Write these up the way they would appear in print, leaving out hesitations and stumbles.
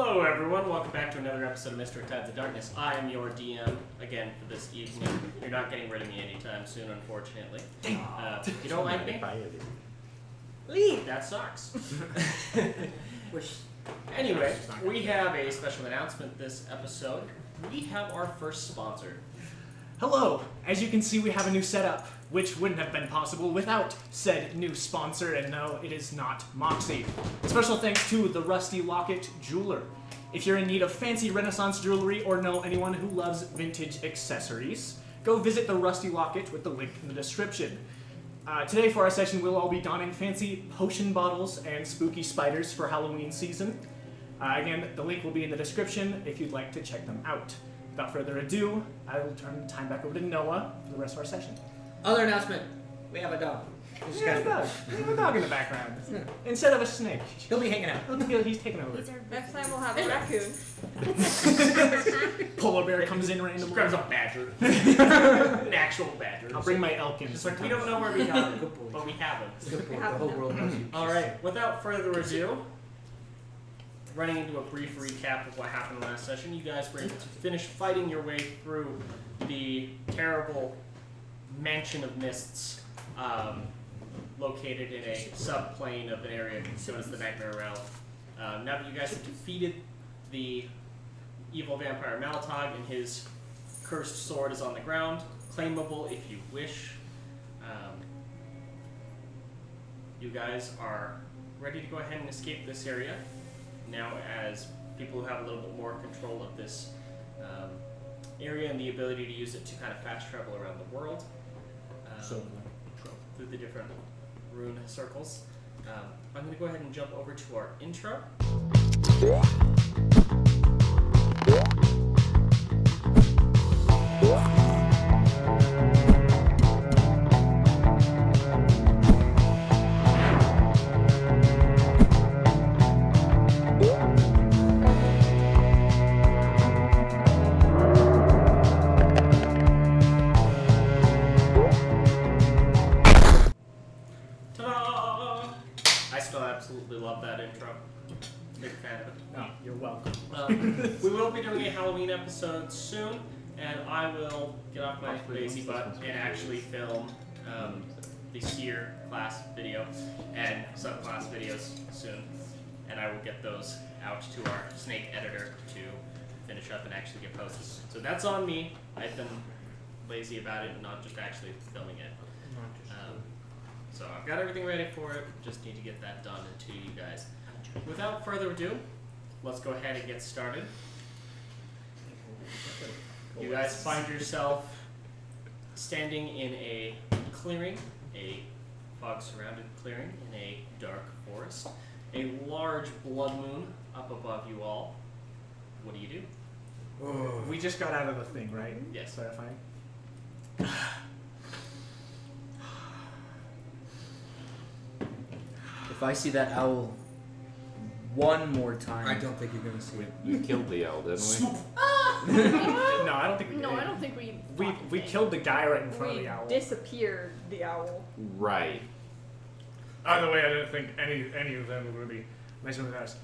Hello everyone, welcome back to another episode of Mr. Tides of Darkness. I am your DM, again, for this evening. You're not getting rid of me anytime soon, unfortunately. If you don't like me, leave! That sucks. Anyway, we have a special announcement this episode. We have our first sponsor. Hello! As you can see, we have a new setup, which wouldn't have been possible without said new sponsor, and no, it is not Moxie. Special thanks to the Rusty Locket Jeweler. If you're in need of fancy Renaissance jewelry or know anyone who loves vintage accessories, go visit the Rusty Locket with the link in the description. Today for our session, we'll all be donning fancy potion bottles and spooky spiders for Halloween season. Again, the link will be in the description if you'd like to check them out. Without further ado, I will turn the time back over to Noah for the rest of our session. Other announcement, we have a dog. We have a dog in the background. Yeah. Instead of a snake. He'll be hanging out. He's taking over. Next time we'll have a raccoon. Polar bear comes in randomly. Grabs a badger. An actual badger. I'll bring my elk in. Just like, we don't know where we got it, but we have it. Good boy. The whole world knows you. Alright, without further ado, running into a brief recap of what happened last session, you guys were able to finish fighting your way through the terrible Mansion of Mists, located in a subplane of an area known as the Nightmare Realm. Now that you guys have defeated the evil vampire Maltag and his cursed sword is on the ground, claimable if you wish, you guys are ready to go ahead and escape this area. Now, as people who have a little bit more control of this area and the ability to use it to kind of fast travel around the world through the different rune circles, I'm going to go ahead and jump over to our intro. We will be doing a Halloween episode soon, and I will get off my lazy butt and actually film the Seer class video and subclass videos soon, and I will get those out to our snake editor to finish up and actually get posted. So that's on me. I've been lazy about it and not just actually filming it. So I've got everything ready for it, just need to get that done to you guys. Without further ado, let's go ahead and get started. You guys find yourself standing in a clearing, a fog-surrounded clearing in a dark forest. A large blood moon up above you all. What do you do? Oh. We just got out of the thing, right? Yes. Clarifying. If I see that owl one more time, I don't think you're gonna see it. We killed the owl, didn't we? No, I don't think we did. No, I don't think We killed the guy right in front of the owl. Disappeared the owl. Right. Either way, I don't think any of them were going to be messing with us.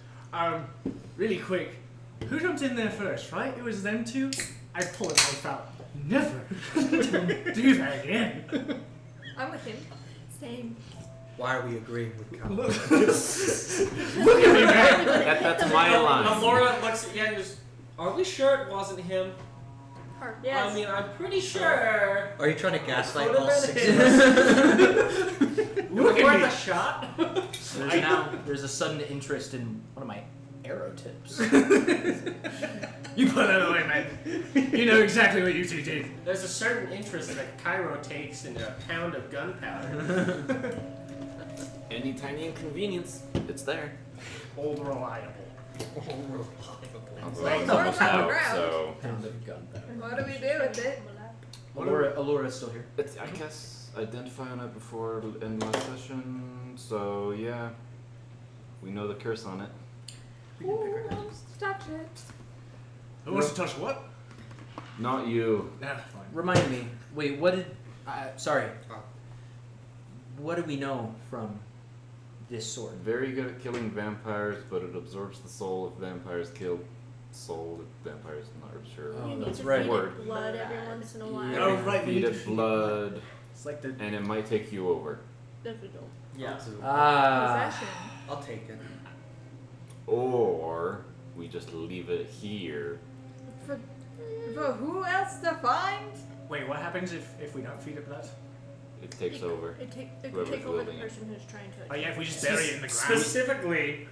Really quick, who jumped in there first, right? It was them two? I pulled a knife out. Never do that again. I'm with him. Same. Why are we agreeing with Cal? Look at me, man. That's my line. Laura looks at you and goes, "Are we sure it wasn't him?" Yes. I mean, I'm pretty sure. Are you trying to gaslight Put him all in 6 it. of us? Look at the shot. there's a sudden interest in one of my arrow tips. You put that away, man. You know exactly what you two did. There's a certain interest that Cairo takes in a pound of gunpowder. Any tiny inconvenience, it's there. Old reliable. Although Like, it's Laura's almost on the out, ground. so Pound of gunpowder. What do we do with it? Alora's still here. it's, I guess identify on it before in last session. So yeah, we know the curse on it. Ooh, touch it. Who wants to touch what? Not you. Nah, fine. Remind me. Wait, what did? Sorry. What do we know from this sword? Very good at killing vampires, but it absorbs the soul if vampires kill soul if vampires not sure. Oh, You need that's to right. feed Word. it blood every once in a while. Oh, right. Feed it blood, It's like the. and it might take you over. Difficult. Yeah. Possession. I'll take it. Or we just leave it here. For who else to find? Wait, what happens if we don't feed it blood? It takes over. It could Whoever's take over the wielding it. person who's trying to. Oh yeah, if we just bury it in the ground. Specifically,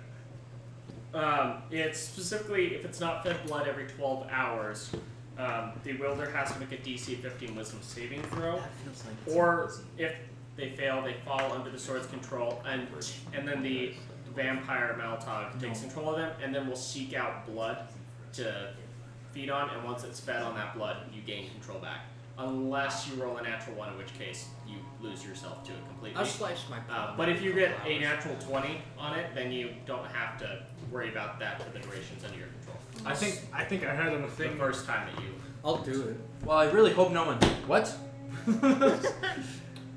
it's specifically if it's not fed blood every 12 hours, the wielder has to make a DC 15 Wisdom saving throw, That feels like it's or easy. if they fail, they fall under the sword's control, and then the vampire Maltog takes control of them, and then will seek out blood to feed on, and once it's fed on that blood, you gain control back. Unless you roll a natural 1, in which case you lose yourself to it completely. I'll slice my palm. But if you get a natural 20 on it, then you don't have to worry about that for the durations under your control. I think I heard of a The thing. first time that you I'll do it. Well, I really hope no one. What?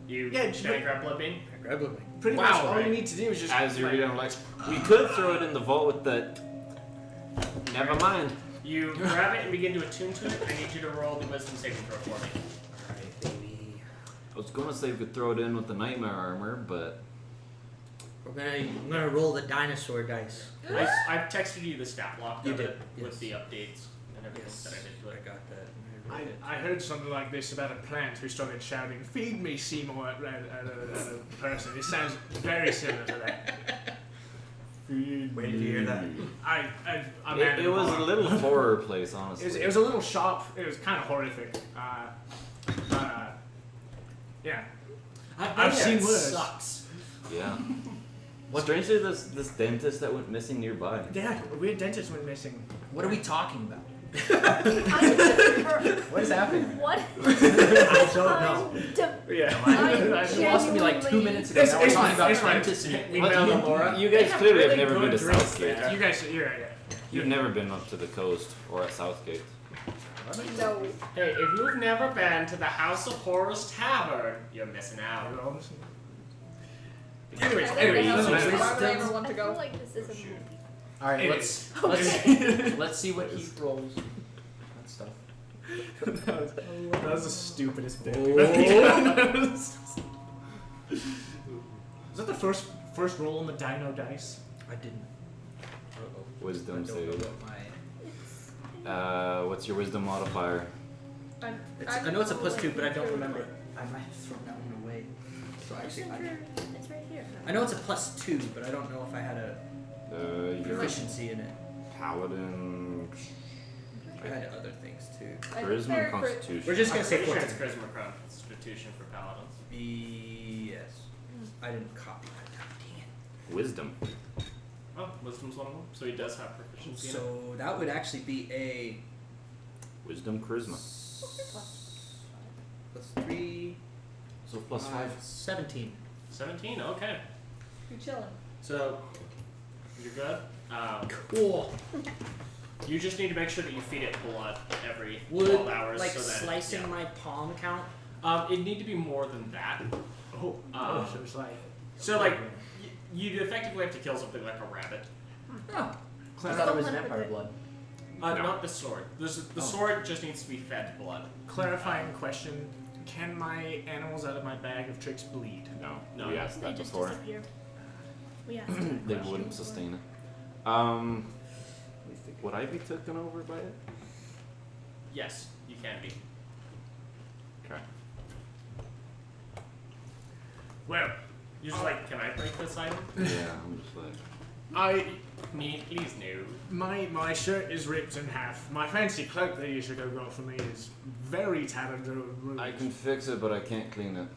Yeah, should I grab Bloodbane? I grab it. Pretty Wow, much all right. you need to do is just. As you're like, reading, like, we could throw it in the vault with the. Never mind. You grab it and begin to attune to it. I need you to roll the wisdom saving throw for me. Alright, baby. I was gonna say we could throw it in with the nightmare armor, but I'm gonna roll the dinosaur dice. I've texted you the stat block You of did, it with yes. the updates and everything that I did to I it. got that. I heard something like this about a plant who started shouting, "Feed me, Seymour!" at a person. It sounds very similar to that. Where did you hear that? I'm it was a little horror place, honestly. It was a little sharp. It was kind of horrific. Yeah. I've seen worse. Sucks. Yeah. Strangely, this dentist that went missing nearby. Yeah, a weird dentist went missing. What are we talking about? I What is happening? What? I don't know. Yeah. You lost me like 2 minutes ago. It's- Now we're it's talking fine, about it's fine. dentists and We But found you, Laura. you guys clearly have really never been to good drinks Southgate. there. You guys, you're right. You've never been up to the coast or at Southgate. No. Hey, if you've never been to the House of Horrors Tavern, you're missing out. Anyways, Why would I ever I want to feel go? like this is a movie. All right, It let's is. let's see what he rolls. That stuff. that was the stupidest bit. Is that the first roll on the dino dice? I didn't. Wisdom I don't know save. what my. What's your wisdom modifier? I know it's a +2, but I don't remember. I might have thrown that one away. So It's actually, it's right here. I know it's a +2, but I don't know if I had a Your proficiency in it. paladin, I had other things too. charisma, and constitution. We're just gonna I'm say pretty sure 14. it's Charisma Constitution for Paladins. Yes. I didn't copy that. Dang it. Wisdom. Oh, Wisdom's one of them. So he does have proficiency in it. So that would actually be a Wisdom, charisma. +3, So plus 5. 17. 17, okay. You're chilling. So, you're good. Cool. You just need to make sure that you feed it blood every Would 12 hours. like so that, slicing yeah. my palm count? It'd need to be more than that. Oh, so it's like. So, like, you'd effectively have to kill something like a rabbit. Oh. I thought it was vampire blood. No. Not the sword. The sword just needs to be fed blood. Clarifying question: can my animals out of my bag of tricks bleed? No. No. We asked They that just before. disappear. We asked that They question wouldn't before. sustain it. Would I be taken over by it? Yes, you can be. Okay. Well, You're just like, can I break this item? Yeah, I'm just like. Me, please no. my shirt is ripped in half. My fancy cloak that you should go got for me is very tattered and ruined. I can fix it, but I can't clean it.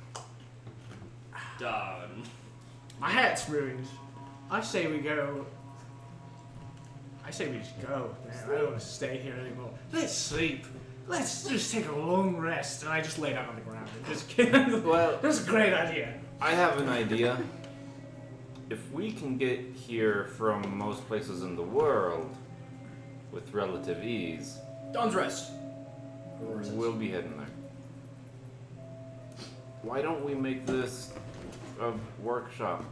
Done. My hat's ruined. I say we go. I say we just go. Man, I don't want to stay here anymore. Let's sleep. Let's just take a long rest. And I just lay down on the ground and just Well, that's a great idea. I have an idea. If we can get here from most places in the world with relative ease, Dawnsrest. we'll be heading there. Why don't we make this a workshop?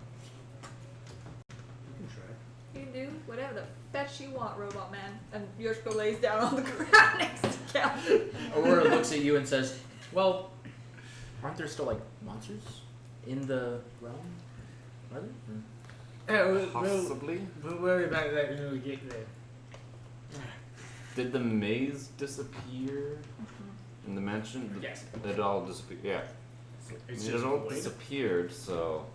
do whatever the fetch you want, Robot Man. And Yoshiko lays down on the ground next to Calvin. Aurora looks at you and says, "Well, aren't there still like monsters in the realm? Are there? Yeah, Possibly. we'll worry about that when we get there. Did the maze disappear in the mansion? Yes. It all disappeared. Yeah. It's It just all void. disappeared. So.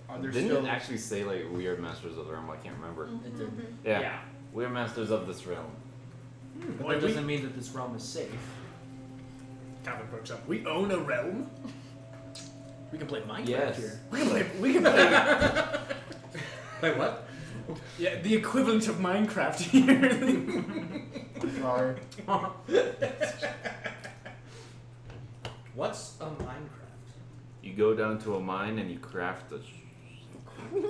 Are there Didn't still it actually say like we are masters of the realm? I can't remember. It did. Yeah. We are masters of this realm. But Wait, that doesn't mean that this realm is safe. Calvin perks up. We own a realm. We can play Minecraft Yes. here. We can play. Wait, what? Yeah, the equivalent of Minecraft here. Sorry. What's a Minecraft? You go down to a mine and you craft the. You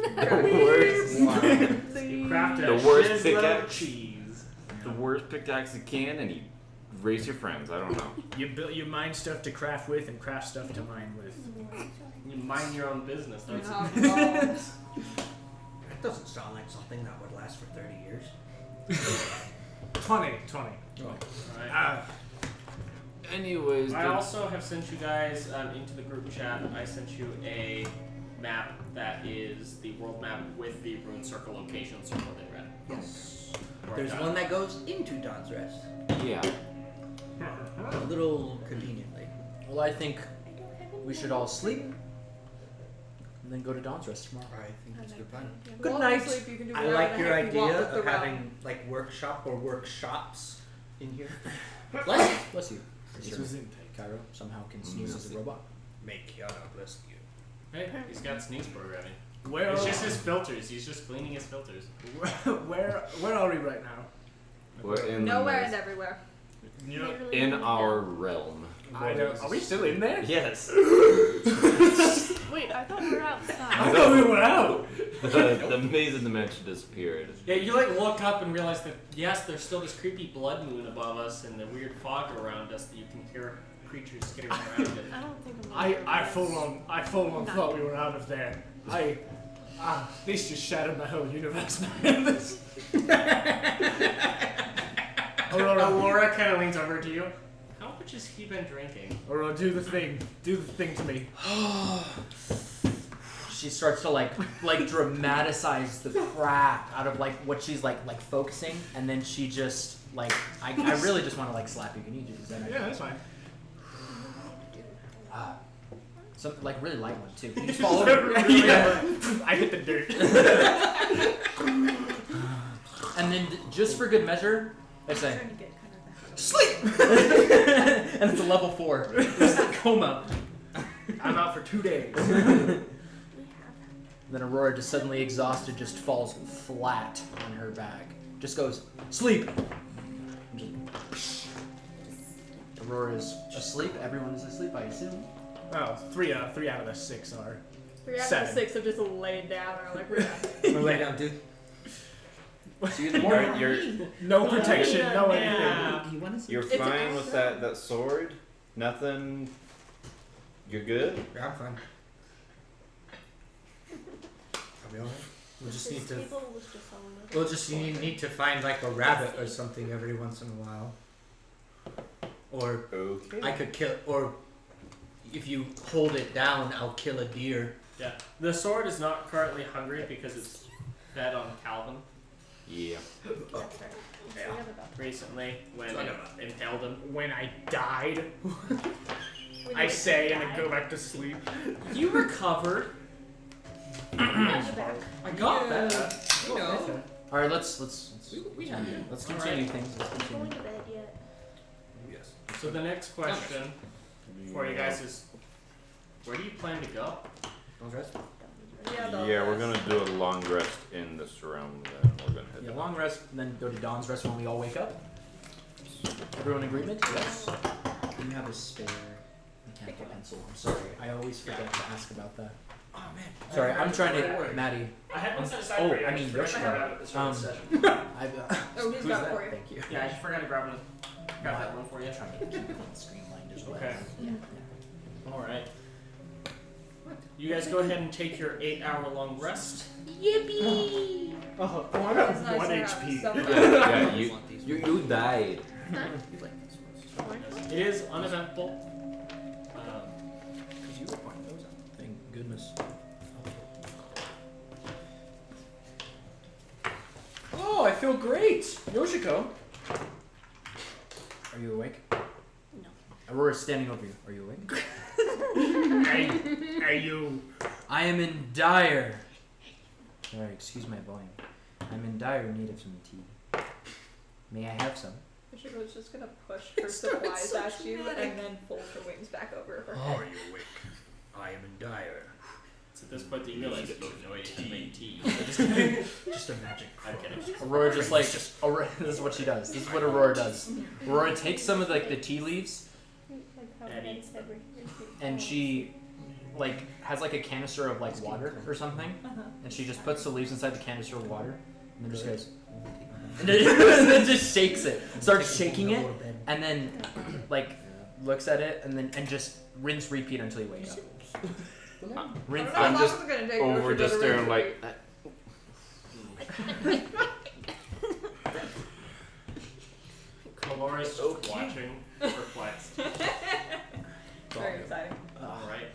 craft a The worst shizlo pickaxe. cheese. The worst pickaxe you can, and you race your friends. I don't know. You mine stuff to craft with and craft stuff to mine with. You mind your own business. That's Oh, That doesn't sound like something that would last for 30 years. 20. Alright. Anyways, I also have sent you guys into the group chat. I sent you a map that is the world map with the rune circle location circled in red. Yes. Or There's done. one that goes into Dawnsrest. yeah. A little conveniently. Well, I think we should all sleep and then go to Dawnsrest tomorrow. I think that's a good plan. Good Well, night. obviously, you can do I whatever like the your heck you want idea with the of realm. having like workshop or workshops in here. Bless you. Bless you. This was intake. Cairo somehow can sneeze as a robot. Make Kiana bless you. Hey, he's got sneeze programming. Where It's just his filters. He's just cleaning his filters. where are we right now? We're in Nowhere and everywhere. Literally in moving our down. realm. I don't. Are we still in there? Yes. Wait, I thought we were outside. I thought we were out. the maze in the mansion disappeared. Yeah, you like look up and realize that yes, there's still this creepy blood moon above us and the weird fog around us that you can hear creatures skittering around it. I don't think I'm I full on No. thought we were out of there. This just shattered my whole universe, man. This- Aurora, Laura kind of leans over to you. How much has he been drinking? Aurora, do the thing. Do the thing to me. She starts to like dramatize the crap out of like what she's like focusing, and then she just like I really just want to like slap you. Can you do that? Yeah, that's fine. Some like really light one too. You just fall over. Yeah. I hit the dirt. And then just for good measure, I say trying to get kind of back. sleep, and it's a level 4. It's a coma. I'm out for 2 days. We have. Then Aurora, just suddenly exhausted, just falls flat on her back. Just goes sleep. Aurora is asleep. Everyone is asleep, I assume. Well, three out of the 6 are. 3 out of 7. the 6 have just laid down and are like, we're done. I'm gonna lay down, dude. So you're No protection, no anything. Yeah. Do you want to you're It's fine with awesome. that sword? Nothing. You're good. Yeah, I'm fine. I'll be alright. We'll just This need to. table was just all over. We'll just need to find like a rabbit or something every once in a while. Or Okay. I could kill. Or if you hold it down, I'll kill a deer. Yeah. The sword is not currently hungry because it's fed on Calvin Yeah. That's right. We have about recently when Talk it about impaled him. When I died, we I know say it's and then bad. go back to sleep. You recovered. How's your back? I got Yeah. that. You know. All right, let's We continue. Let's All continue right. things. Let's Going continue. to bed yet? Yes. So the next question for you guys is, where do you plan to go? Dawnsrest? Yeah, we're gonna do a long rest in this realm. Then we're gonna head Yeah, down. long rest, and then go to Dawn's rest when we all wake up. Everyone in agreement? Yes. Do you have a spare mechanical pencil? I'm sorry, I always forget to ask about that. Oh man. Sorry, I'm trying to, Maddie. I had one set aside Oh, for you. I mean, just forgot to Yoshiko. grab it at the start of the session. I've, Oh, he's who's got it that? for you. Thank you. Yeah, I just forgot to grab one. Grab that one for you. I'm trying to keep things streamlined as well. Okay. Yeah. All right. You guys go ahead and take your 8-hour long rest. Yippee! Oh, I'm at It's nice 1 to have HP. someone- Yeah, you died. It is uneventful. Because you were pointing those out. Thank goodness. Oh, I feel great! Yoshiko! Are you awake? No. Aurora's standing over you. Are you awake? Hey, you. I am in dire. Sorry, excuse my volume. I'm in dire need of some tea. May I have some? Yoshiko's just gonna push her supplies at you and then fold her wings back over her head. Are you awake? I am in dire. So at this point, you realize that you have no idea how to make tea. Just a magic. I'm kidding. Aurora just like Aurora. This is what she does. This is what Aurora does. Aurora takes some of like the tea leaves Like how Eddie. men's every. and she like has like a canister of like water or something, and she just puts the leaves inside the canister of water, and then just goes, and then just shakes it, starts shaking it, and then like looks at it, and just rinse repeat until you wake up. Rinse. I don't know I'm how long just it's gonna take over Yoshiko just to staring rinse like. Laura's just watching, perplexed. Very exciting. Alright.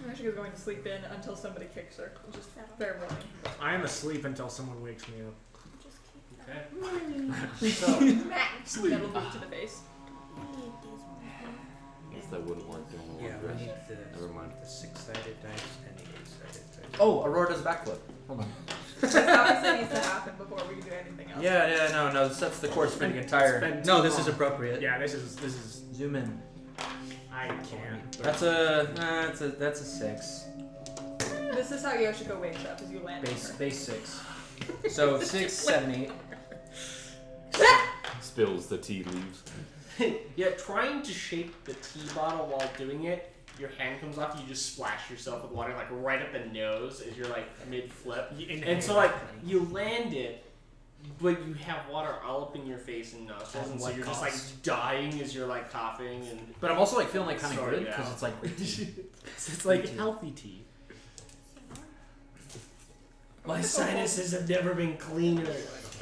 Yoshiko's going to sleep in until somebody kicks her. Just fair warning. I am asleep until someone wakes me up. Just keep Okay. that. So, That'll boot to the face. I need these ones. Guess that wouldn't work in one Yeah, we dress. need Never mind. the 6-sided dice and the 8-sided dice. Oh, Aurora does a backflip. Hold on. This obviously needs to happen before we can do anything else. Yeah, no, sets the course for the entire. Spend No, too this is long. appropriate. Yeah, this is. Zoom in. I can't. That's a 6. This is how Yoshiko wakes up, as you land on her. Base 6. So 6, 7, 8. Spills the tea leaves. yeah, trying to shake the tea bottle while doing it, your hand comes off, you just splash yourself with water, like right up the nose as you're like mid-flip. And so like, you land it, but you have water all up in your face and nostrils, and so what you're just cost? like dying as you're like coughing and... But I'm also like feeling like kind of Sorry, good because yeah. it's like It's like healthy tea. My sinuses have never been cleaner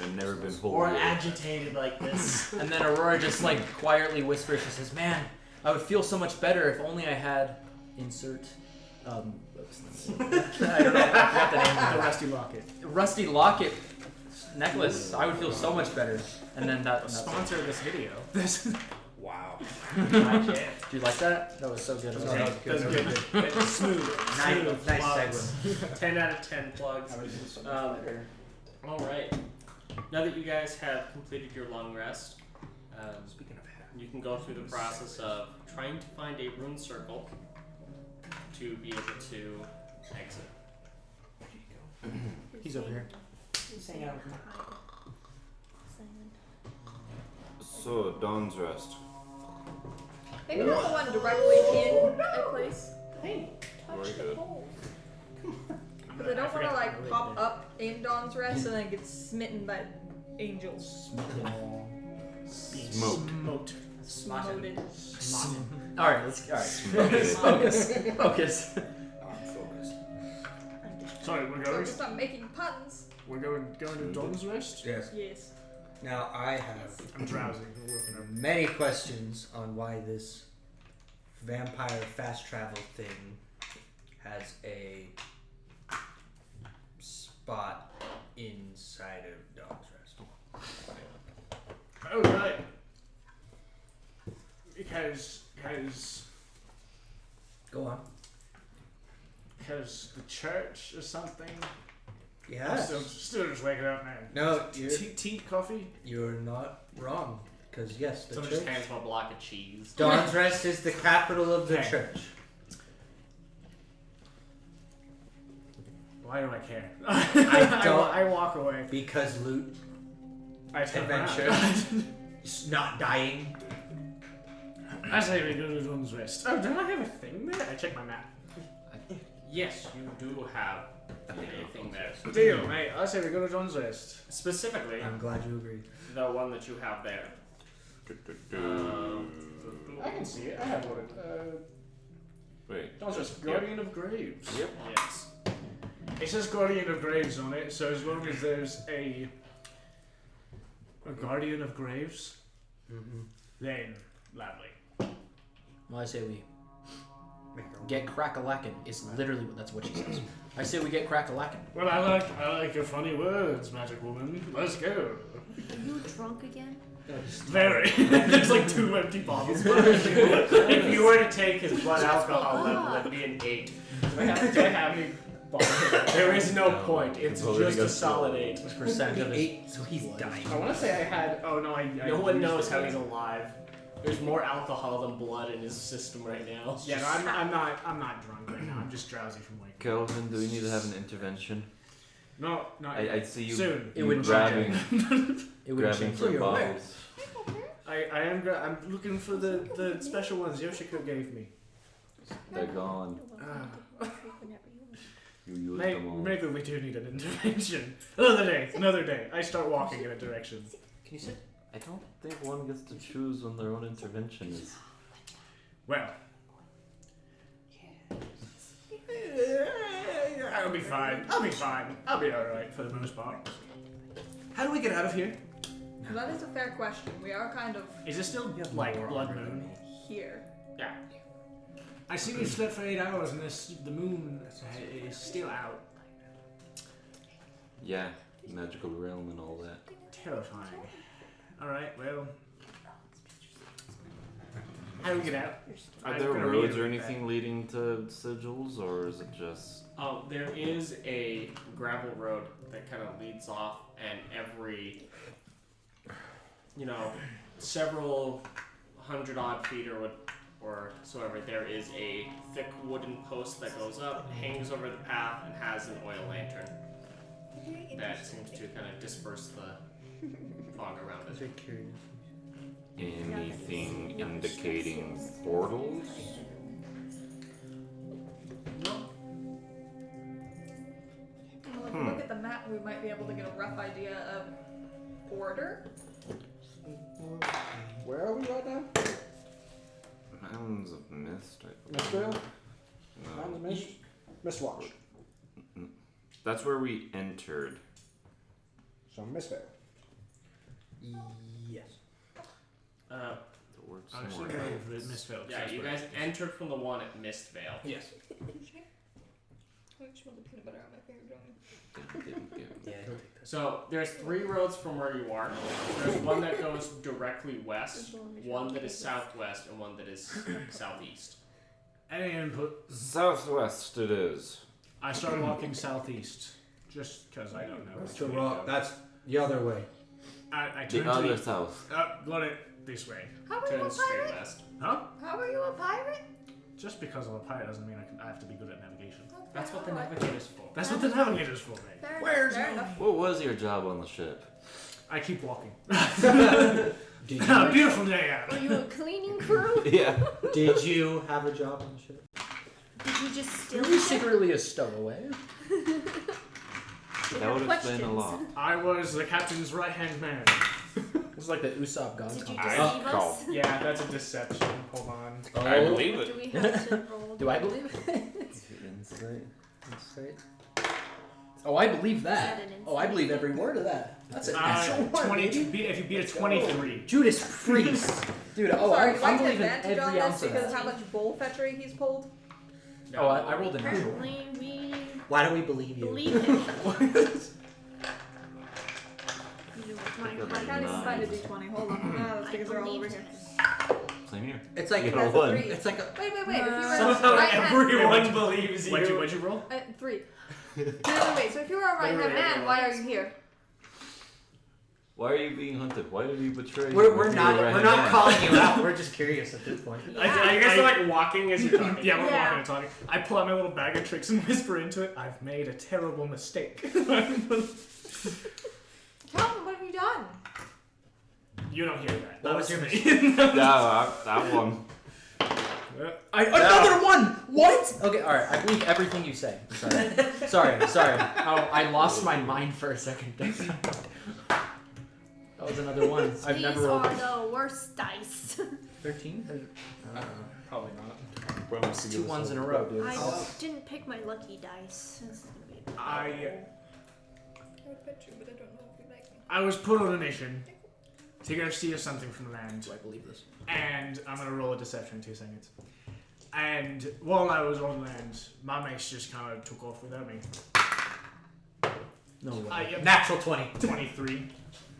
I've never been or whole. agitated like this. And then Aurora just like quietly whispers. She says, "Man, I would feel so much better if only I had insert." Oops, I don't know. I forgot the name. The rusty locket. Rusty locket necklace. I would feel so much better. And then that. Sponsor of this video. This. Wow. Do you like that? That was so good. No, that was good. That's good. It's smooth. Smooth Nice plugs. segue. 10 out of 10 plugs. Alright. Now that you guys have completed your long rest, Speaking of hat. you can go through the process of trying to find a rune circle to be able to exit. He's over here. He's hanging out with me. Simon. So, Dawnsrest. Maybe not the one directly in a place. Very good. Because I don't want to like pop up in Dawnsrest and then get smitten by angels. Smoke. Smoked. Smoted. All right, focus. Oh, I'm focused. Sorry, we're So going. just not making puns. We're going to Dawnsrest. Yes. Yes. Now I have I'm drowsy. We're working on. many questions on why this vampire fast travel thing has a spot inside of Dawnsrest. Oh right. Because Go on. the church or something. I'm Yes. still just waking up, man. No, you're Tea, coffee. you're not wrong. Because yes, the Someone just church. hands him a block of cheese. Dawnsrest is the capital of the Okay. church. Why do I care? don't- I walk away. Because loot, I turn adventure, around. not dying. I say we go to Dawnsrest. Oh, don't I have a thing there? I check my map. Yes, you do have anything there. Deal, mate. I say we go to Dawnsrest. Specifically, I'm glad you agreed. the one that you have there. I can see it. I have one. Wait. Dawnsrest, Guardian of Graves. Yep. Yes. It says Guardian of Graves on it, so as long as there's a Guardian of Graves, then lovely. Well, I say we Make our get crack-a-lackin'. Is literally that's what she says. I say we get crack-a-lackin'. Well, I like your funny words, magic woman. Let's go. Are you drunk again? Very. There's like 2 empty bottles. If you were to take his blood Just alcohol go level, up. it'd be an 8. Do I have any bottles? There is no point. It's I've already just a got solid 8. Which percentage of his 8, so he's dying. I want to say I had. Oh no, I No one knows how he's alive. There's more alcohol than blood in his system right now. Yeah, no, I'm not drunk right now. I'm just drowsy from waking. Kelvin, do we need to have an intervention? No, not I see you, soon. It you would grabbing, It would grabbing change. for you're aware. bottles. I'm looking for the special ones Yoshiko gave me. They're gone. You used them all. Maybe we do need an intervention. Another day. I start walking in a direction. Can you sit? I don't think one gets to choose when their own intervention is. Well. I'll be fine. I'll be alright for the most part. How do we get out of here? That is a fair question. We are kind of Is it still like blood moon? here. Yeah. I see we've slept for 8 hours and the moon is still out. Yeah, magical realm and all that. Terrifying. Alright, well. How do we get out? Are I'm there gonna roads or reiterate anything leading to sigils, or is it just? There is a gravel road that kind of leads off, and every, several 100-odd feet or so ever, there is a thick wooden post that goes up, hangs over the path, and has an oil lantern that seems to kind of disperse the fog around I'm it. very curious. Anything indicating portals? No. Well, if we look at the map, we might be able to get a rough idea of order. Where are we right now? Mountains of Mist, I Mistvale? No. Mountains of Mist? Mistwatch. That's where we entered. So Mistvale. Yes. The word I should somewhere have else. misfilled. Yeah, you guys entered from the one at Mistvale. Yes. I just want the peanut butter on my finger, don't you? Yeah, he'll take that. So there's 3 roads from where you are. There's one that goes directly west, one that is southwest, and one that is southeast. Any input? Southwest it is. I start walking southeast. Just because I don't know. That's which the way to wrong. go. That's the other way. I The turn to other south. Got it. This way. How are you a Turn straight pirate? west. Huh? How are you a pirate? Just because I'm a pirate doesn't mean I have to be good at navigation. That's what the navigator's for. That's what the navigator's for, mate. Fair enough. What was your job on the ship? I keep walking. Did you, Beautiful day out. Were you a cleaning crew? Yeah. did you have a job on the ship? Did you just steal Were you shit? secretly a stowaway? That would explain a lot. I was the captain's right-hand man. It's like the Usopp gun. Did you competition. deceive us? Yeah, that's a deception. Hold on. I believe Do we have to roll? Do I believe it? Insight. Oh, I believe that. Is that an Oh, I believe every word of that. That's an actual word. 20. baby. If you beat a 23. Judas Priest. Dude, oh, Sorry, do I I'm get believing advantage on every this ounce of because that. how much bull fetchery he's pulled? Oh, I rolled a natural. Apparently, we Why do we believe you? believe him. You with my Think of I it. can't even Nice. find a d20. Hold on. Ah, those figures are all over believed here. him. Same here. It's like You That's got a one. three. it's like a. Wait. If you were Somehow right hand, everyone believes you. What'd you roll? 3. Wait. So if you were a right hand man, why are you here? Why are you being hunted? Why did you betray? We're him if you not were we're right not hand? calling you out. We're just curious at this point. You guys are like walking as you're talking. Yeah, we're Yeah. walking and talking. I pull out my little bag of tricks and whisper into it. I've made a terrible mistake. Tell me, what have you done? You don't hear that. What was your me? Yeah, that one. Another one! What? Okay, alright, I believe everything you say. Sorry. sorry. Oh, I lost my mind for a second. That was another one. I've These never rolled. are the worst dice. 13? Probably not. Two ones in a row, dude. I Oh. didn't pick my lucky dice. This is gonna be I would bet you, but I don't know if you like me. I was put on a mission to go steal something from the land, Do I believe this? and I'm gonna roll a deception in 2 seconds. And while I was on land, my mates just kind of took off without me. No way. Natural 20. 23.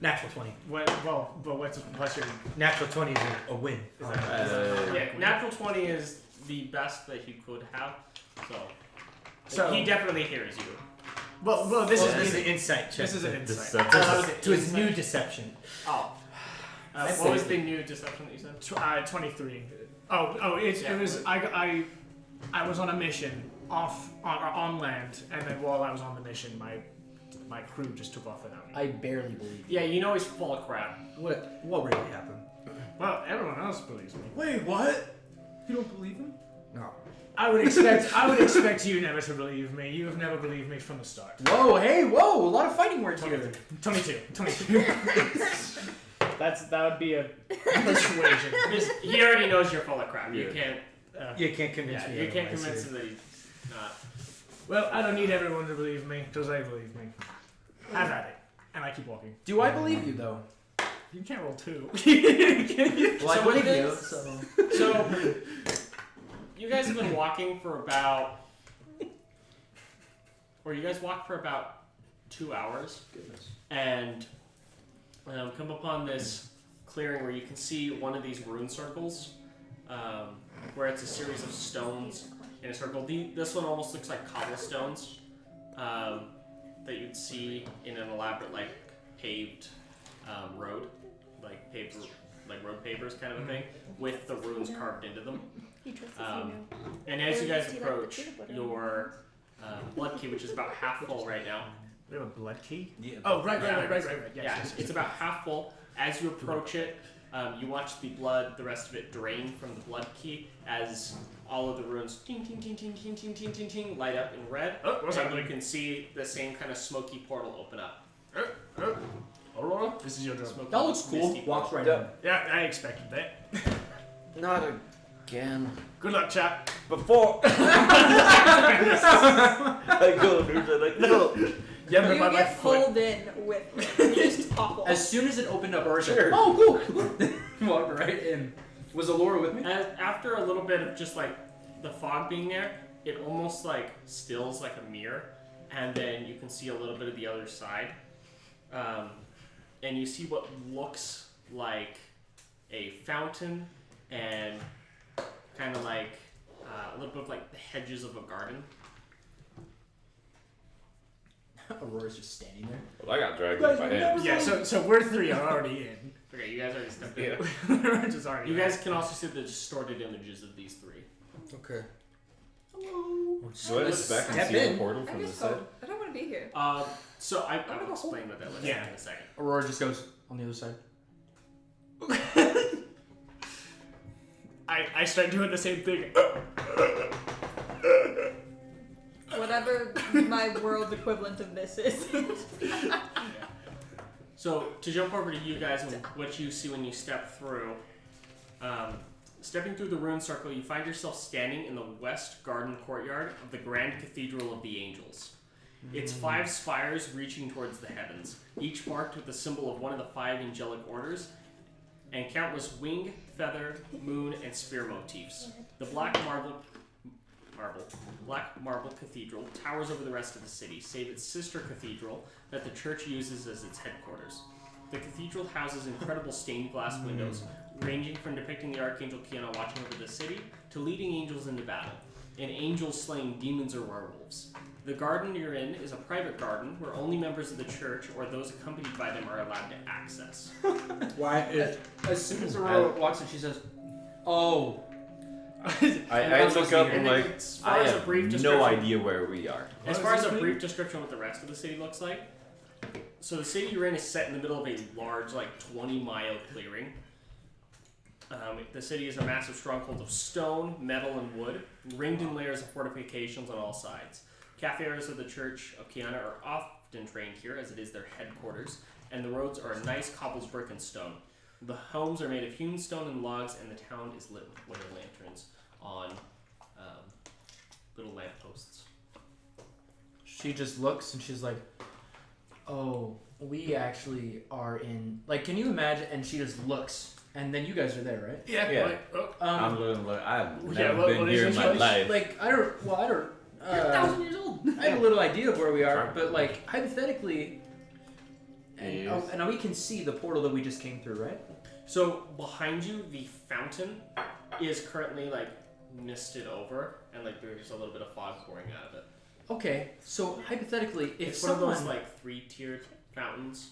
Natural 20. But what's your? Natural 20 is a win. Yeah, natural 20 is the best that he could have. So he definitely hears you. Well, this is an insight check. This is an insight. Deception. To his new deception. Oh. What was the new deception that you said? 23. It was I was on a mission on land, and then while I was on the mission, my crew just took off without me. I barely believe. Yeah, you know he's full of crap. What really happened? Well, everyone else believes me. Wait, what? You don't believe him? No. I would expect you never to believe me. You have never believed me from the start. Whoa, hey, whoa! A lot of fighting words here. 22. That would be a persuasion. He already knows you're full of crap. You can't. You can't convince me. You can't otherwise, convince so- him that he's not. Well, I don't need everyone to believe me, because they believe me. Have at it. And I keep walking. Do I believe you though? You can't roll 2. Well, I believe you. So, you guys have been walking for about. Or you guys walk for about 2 hours. Goodness. And come upon this clearing where you can see one of these rune circles, where it's a series of stones in a circle. This one almost looks like cobblestones that you'd see in an elaborate, like, paved road, like paved, like road pavers kind of a thing, with the runes carved into them. And as you guys approach your blood key, which is about half full right now. We have a blood key? Yeah. Oh, right. Yeah, it's about half full. As you approach it, you watch the blood, the rest of it drain from the blood key as all of the runes ting, ting, ting, ting, ting, ting, ting, ting, ting, light up in red. Oh, what's and happening? you can see the same kind of smoky portal open up. Aurora, this is your job. Smoky, That looks cool. misty Walks portal. right in. Yeah, I expected that. Not again. Good luck, chap. Before I go through like no. Yeah, You get pulled in with you just topple. As soon as it opened up, Ursa, Sure. oh, cool. Walked right in. Was Allura with me? After a little bit of just like the fog being there, it almost like stills like a mirror, and then you can see a little bit of the other side, and you see what looks like a fountain and kind of like a little bit of like the hedges of a garden. Aurora's just standing there. Well, I got dragged by him. Yeah, so we're 3 are already in. Okay, you guys already stepped in. We're just already You in. guys can also see the distorted images of these 3. Okay. Do I look back and Step see in. the portal I from the just side? hope. I don't want to be here. So I will explain what that looks like in a second. Aurora just goes on the other side. I start doing the same thing. Whatever my world equivalent of this is. So to jump over to you guys and what you see when you step through, stepping through the rune circle, you find yourself standing in the west garden courtyard of the Grand Cathedral of the Angels. Its 5 spires reaching towards the heavens, each marked with the symbol of one of the 5 angelic orders, and countless wing, feather, moon, and spear motifs. The black marble cathedral towers over the rest of the city, save its sister cathedral that the church uses as its headquarters. The cathedral houses incredible stained glass windows, ranging from depicting the Archangel Kiana watching over the city to leading angels into battle, and angels slaying demons or werewolves. The garden you're in is a private garden where only members of the church or those accompanied by them are allowed to access. Why is As soon as Aurora walks in, she says, "Oh." I look up and then like, as far I as a have brief no description- idea where we are. As far as a brief description of what the rest of the city looks like, so the city you're in is set in the middle of a large, like 20-mile clearing. The city is a massive stronghold of stone, metal, and wood, ringed in layers of fortifications on all sides. Cafeteras of the Church of Kiana are often trained here, as it is their headquarters, and the roads are nice cobbles, brick, and stone. The homes are made of hewn stone and logs, and the town is lit with winter lanterns on little lampposts. she just looks and she's like, "Oh, we actually are in. Like, can you imagine?" And she just looks, and then you guys are there, right? Yeah. Yeah. Like, oh, I'm going to look. I've Yeah, never what been is here in your my choice? life. Like, I don't. You're 1,000 years old. I have a little idea of where we are, Sure. but like hypothetically, and Yes. and we can see the portal that we just came through, right? So behind you, the fountain is currently like misted over, and like there's a little bit of fog pouring out of it. Okay, so hypothetically, if It's one of someone those like 3-tiered fountains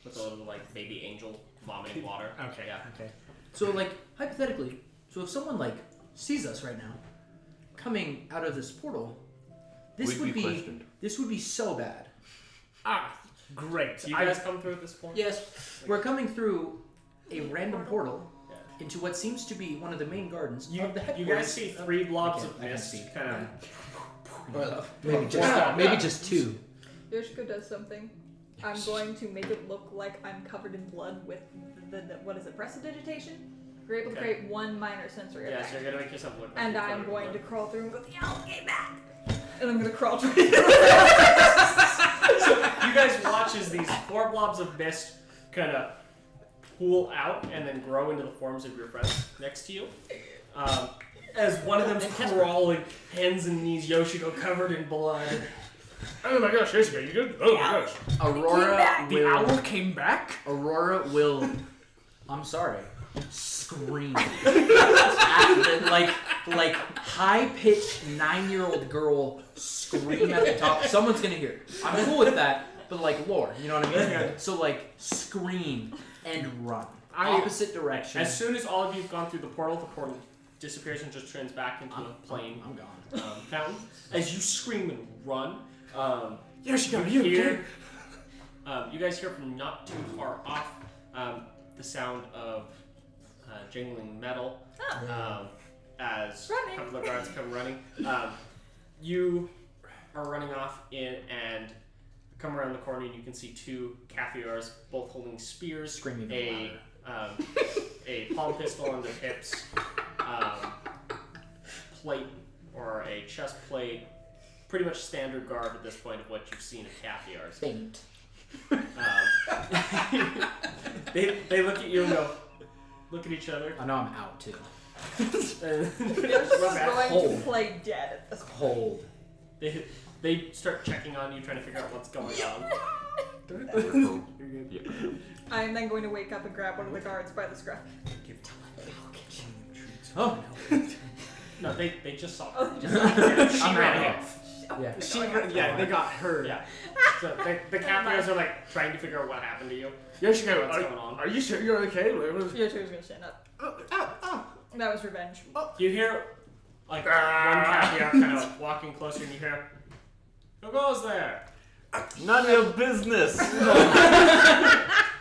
with a little like baby angel vomiting water. Okay. Yeah. okay, so like hypothetically, so if someone like sees us right now coming out of this portal, this We'd would be be questioned. this would be so bad. great. Do you guys come through at this point? Yes, we're coming through a random portal Yeah. into what seems to be one of the main gardens You, of the headquarters. you guys see 3 blobs I of can mist see. kind of. Maybe just 2. Yoshiko does something. I'm going to make it look like I'm covered in blood with the what is it, prestidigitation? You're able to Okay. create 1 minor sensory Yeah, effect. so you're gonna make yourself look like And you're I'm covered in going to blood. crawl through and go, the owl came back! And I'm going to crawl through. So you guys watch as these 4 blobs of mist kind of pool out and then grow into the forms of your friends next to you. As one of them's crawling, hands and knees, Yoshiko covered in blood. Oh my gosh, Yoshiko, you good? Oh my gosh. Aurora The will. owl came back? Aurora will. I'm sorry. Scream. like high pitched 9-year-old girl scream at the top. Someone's gonna hear. I'm cool with that, but like lore, you know what I mean? Yeah. So like scream and run. I- Opposite direction. As soon as all of you've gone through the portal disappears and just turns back into a plain I'm gone. fountain. As you scream and run, Yoshiko, you you hear, you guys hear from not too far off the sound of jingling metal as Running. a couple of guards come running. You are running off in and come around the corner and you can see 2 Kathiars both holding spears, Scream even a palm pistol on their hips, plate or a chest plate, pretty much standard garb at this point of what you've seen of Kathiars. Faint. They look at you and go, look at each other. I know I'm out too. Yoshiko's Run back. going to Hold. play dead at this point. Hold. They start checking on you, trying to figure out what's going on. Yeah. I'm then going to wake up and grab one of the guards by the scruff. Oh. No, they just saw Oh, her. just She I'm ran out. off. Yeah. they got her. Yeah. So the Kathiars are like trying to figure out what happened to you. Yoshiko, What's going on? are you sure you're okay? What was- Yoshiko's going to stand up. That was revenge. You hear like one Kathiar kind of walking closer, and you hear, "Who goes there?" None of your business.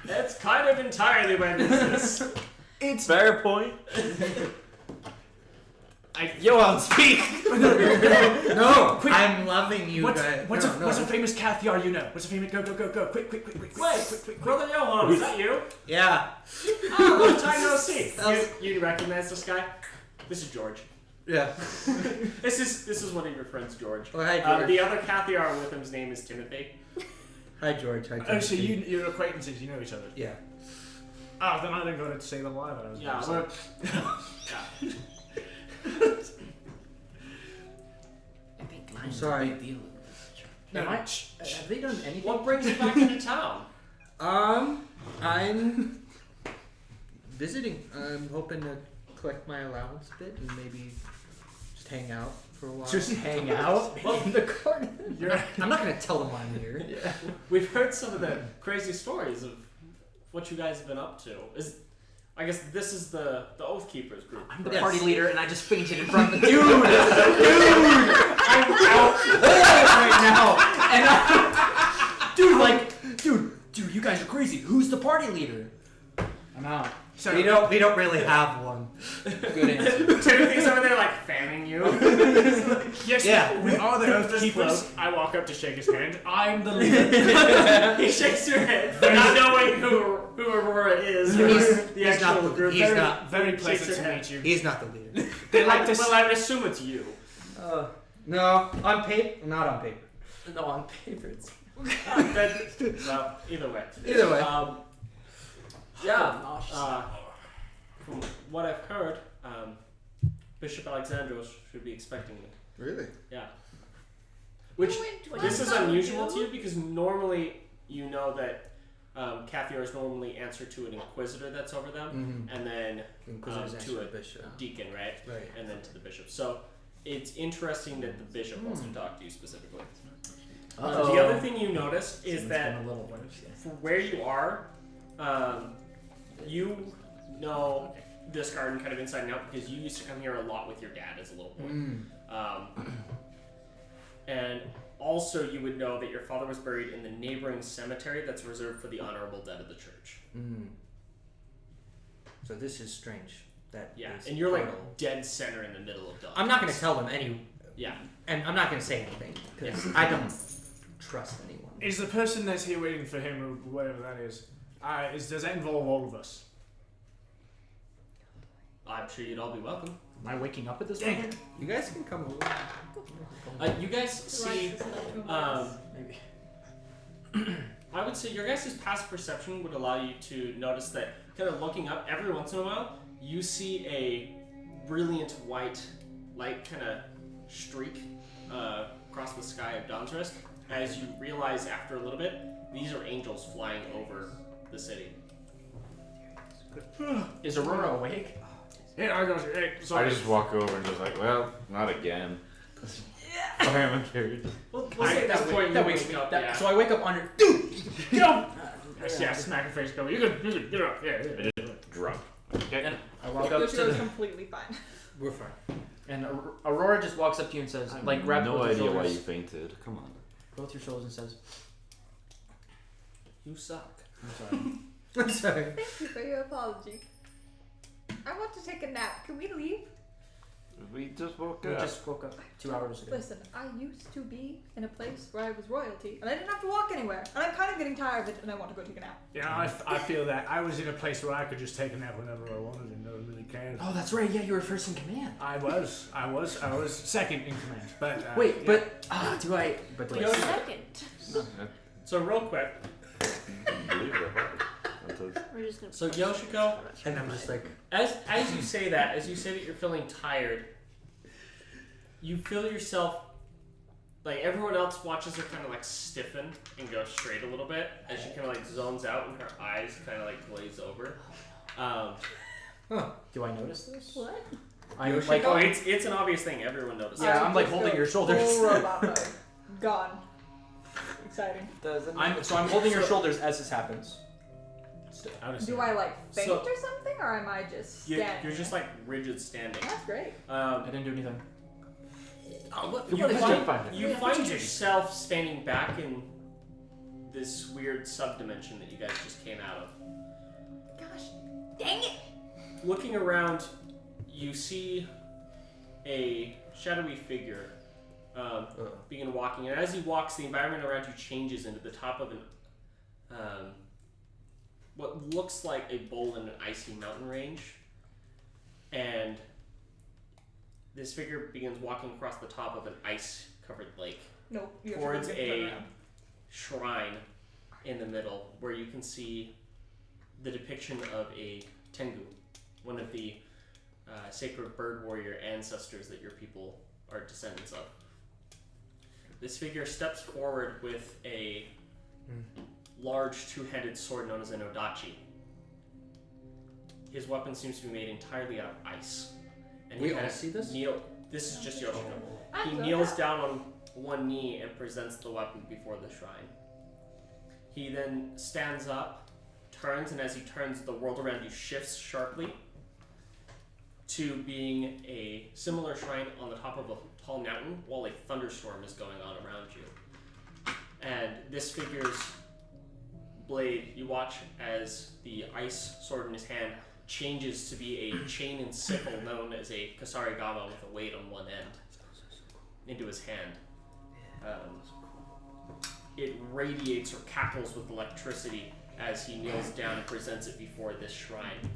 It's kind of entirely my business. It's fair point. Johan, speak! No! Quick. I'm loving you What's, guys. what's, no, a, no. what's a famous Kathiar you know? What's a famous... Go. Quick. Wait, Brother Johan, is that you? Yeah. Oh, long time no see. You recognize this guy? This is George. Yeah. This is one of your friends, George. Oh, hi, George. The other Kathiar with him's name is Timothy. Hi, George. Hi, George. Oh, so you're acquaintances, you know each other. Yeah. Oh, then I didn't go to say the lie that I was Yeah, going to but I'm sorry. Am I, have they done anything? what brings you back into town? I'm visiting. I'm hoping to collect my allowance a bit and maybe just hang out for a while. Just hang out in the garden. I'm not gonna tell them I'm here. We've heard some of the crazy stories of what you guys have been up to. I guess this is the Oath Keepers group. I'm the Yes. party leader, and I just fainted in front of the dude. I'm out. right now, and dude, you guys are crazy. Who's the party leader? I'm out. So, We don't really have one. Good answer. Timothy's over there like fanning you. yes, Yeah. we are the Oath This Keepers. bloke. I walk up to shake his hand. I'm the leader. He shakes your head, not knowing who Aurora is. Or the he's not actual the- group. he's Very- not- Very shakes pleasant your to head. meet you. He's not the leader. They like to... Well, I would assume it's you. No, on paper. Not on paper. No, on paper it's... Well, either way. Either way. Yeah. From what I've heard, Bishop Alexandros should be expecting you. Really? Yeah. Which Went this is well, unusual to you. you because normally you know that Cathiars normally answer to an inquisitor that's over them, and then to a bishop. deacon, right? Right. And then to the bishop. So it's interesting that the bishop wants to talk to you specifically. The other thing you notice is that a little worse, yeah. for where you are, you know this garden kind of inside and out because you used to come here a lot with your dad as a little boy. And also you would know that your father was buried in the neighboring cemetery that's reserved for the honorable dead of the church. So this is strange. That is and you're fertile. like dead center in the middle of Dawnsrest. I'm not going to tell them Yeah. and I'm not going to say anything because I don't trust anyone. Is the person that's here waiting for him, or whatever that is, does that involve all of us? I'm sure you'd all be welcome. Am I waking up at this Dang point? it. You guys can come over. You guys see, Maybe. I would say your guys' past perception would allow you to notice that kind of looking up every once in a while, you see a brilliant white light kind of streak across the sky of Dawnsrest as you realize after a little bit, these are angels flying over the city. Is Aurora awake? Yeah, I go. Hey, I sorry. just walk over and just like, well, not again. I am curious. We'll say at this point you wakes wake me up, up. yeah. So I wake up under. Dude, get up! Yeah, smack your face. Go. You can get up. Yeah. I just drunk. Okay. And I walk up to Yoshiko's the, completely fine. We're fine. and Aurora just walks up to you and says, like, grabs no both your idea why shoulders, you fainted. Come on. both your shoulders, and says, You suck. "I'm sorry." I'm sorry. Thank you for your apology. I want to take a nap. Can we leave? We just woke We up. just woke up 2 hours ago. Listen, I used to be in a place where I was royalty, and I didn't have to walk anywhere. And I'm kind of getting tired of it, and I want to go take a nap. Yeah, I feel that. I was in a place where I could just take a nap whenever I wanted and no one really cared. Oh, that's right. Yeah, you were first in command. I was second in command. But Wait, yeah. but do I? But do I? Wait, Second. So real quick, Believe it. That does- We're just gonna. so Yoshiko, And I'm just like, as you say that you're feeling tired, you feel yourself like everyone else watches her kind of like stiffen and go straight a little bit as she kind of like zones out and her eyes kind of like glaze over. Do I notice this? What? I'm Yoshiko? like, Oh, it's an obvious thing. Everyone notices. Yeah, I I'm like just holding go your shoulders. full robot mode. Gone. Exciting. I'm holding your shoulders as this happens. I was Do I like faint So- or something, or am I just You're standing? just like rigid standing. That's great. I didn't do anything. You find yourself standing back in this weird subdimension that you guys just came out of. Gosh, dang it! Looking around, you see a shadowy figure begin walking, and as he walks, the environment around you changes into the top of an what looks like a bowl in an icy mountain range, and this figure begins walking across the top of an ice-covered lake Nope. You towards have to turn a around. shrine in the middle, where you can see the depiction of a tengu, one of the sacred bird warrior ancestors that your people are descendants of. This figure steps forward with a large two-handed sword known as an odachi. His weapon seems to be made entirely out of ice. And We he all kinda see this? This is just Yoshiko. I'm He so kneels happy. down on one knee and presents the weapon before the shrine. He then stands up, turns, and as he turns, the world around you shifts sharply to being a similar shrine on the top of a tall mountain while a thunderstorm is going on around you. And this figure's blade, you watch as the ice sword in his hand changes to be a chain and sickle known as a kasarigama with a weight on one end into his hand. It radiates or cackles with electricity as he kneels down and presents it before this shrine.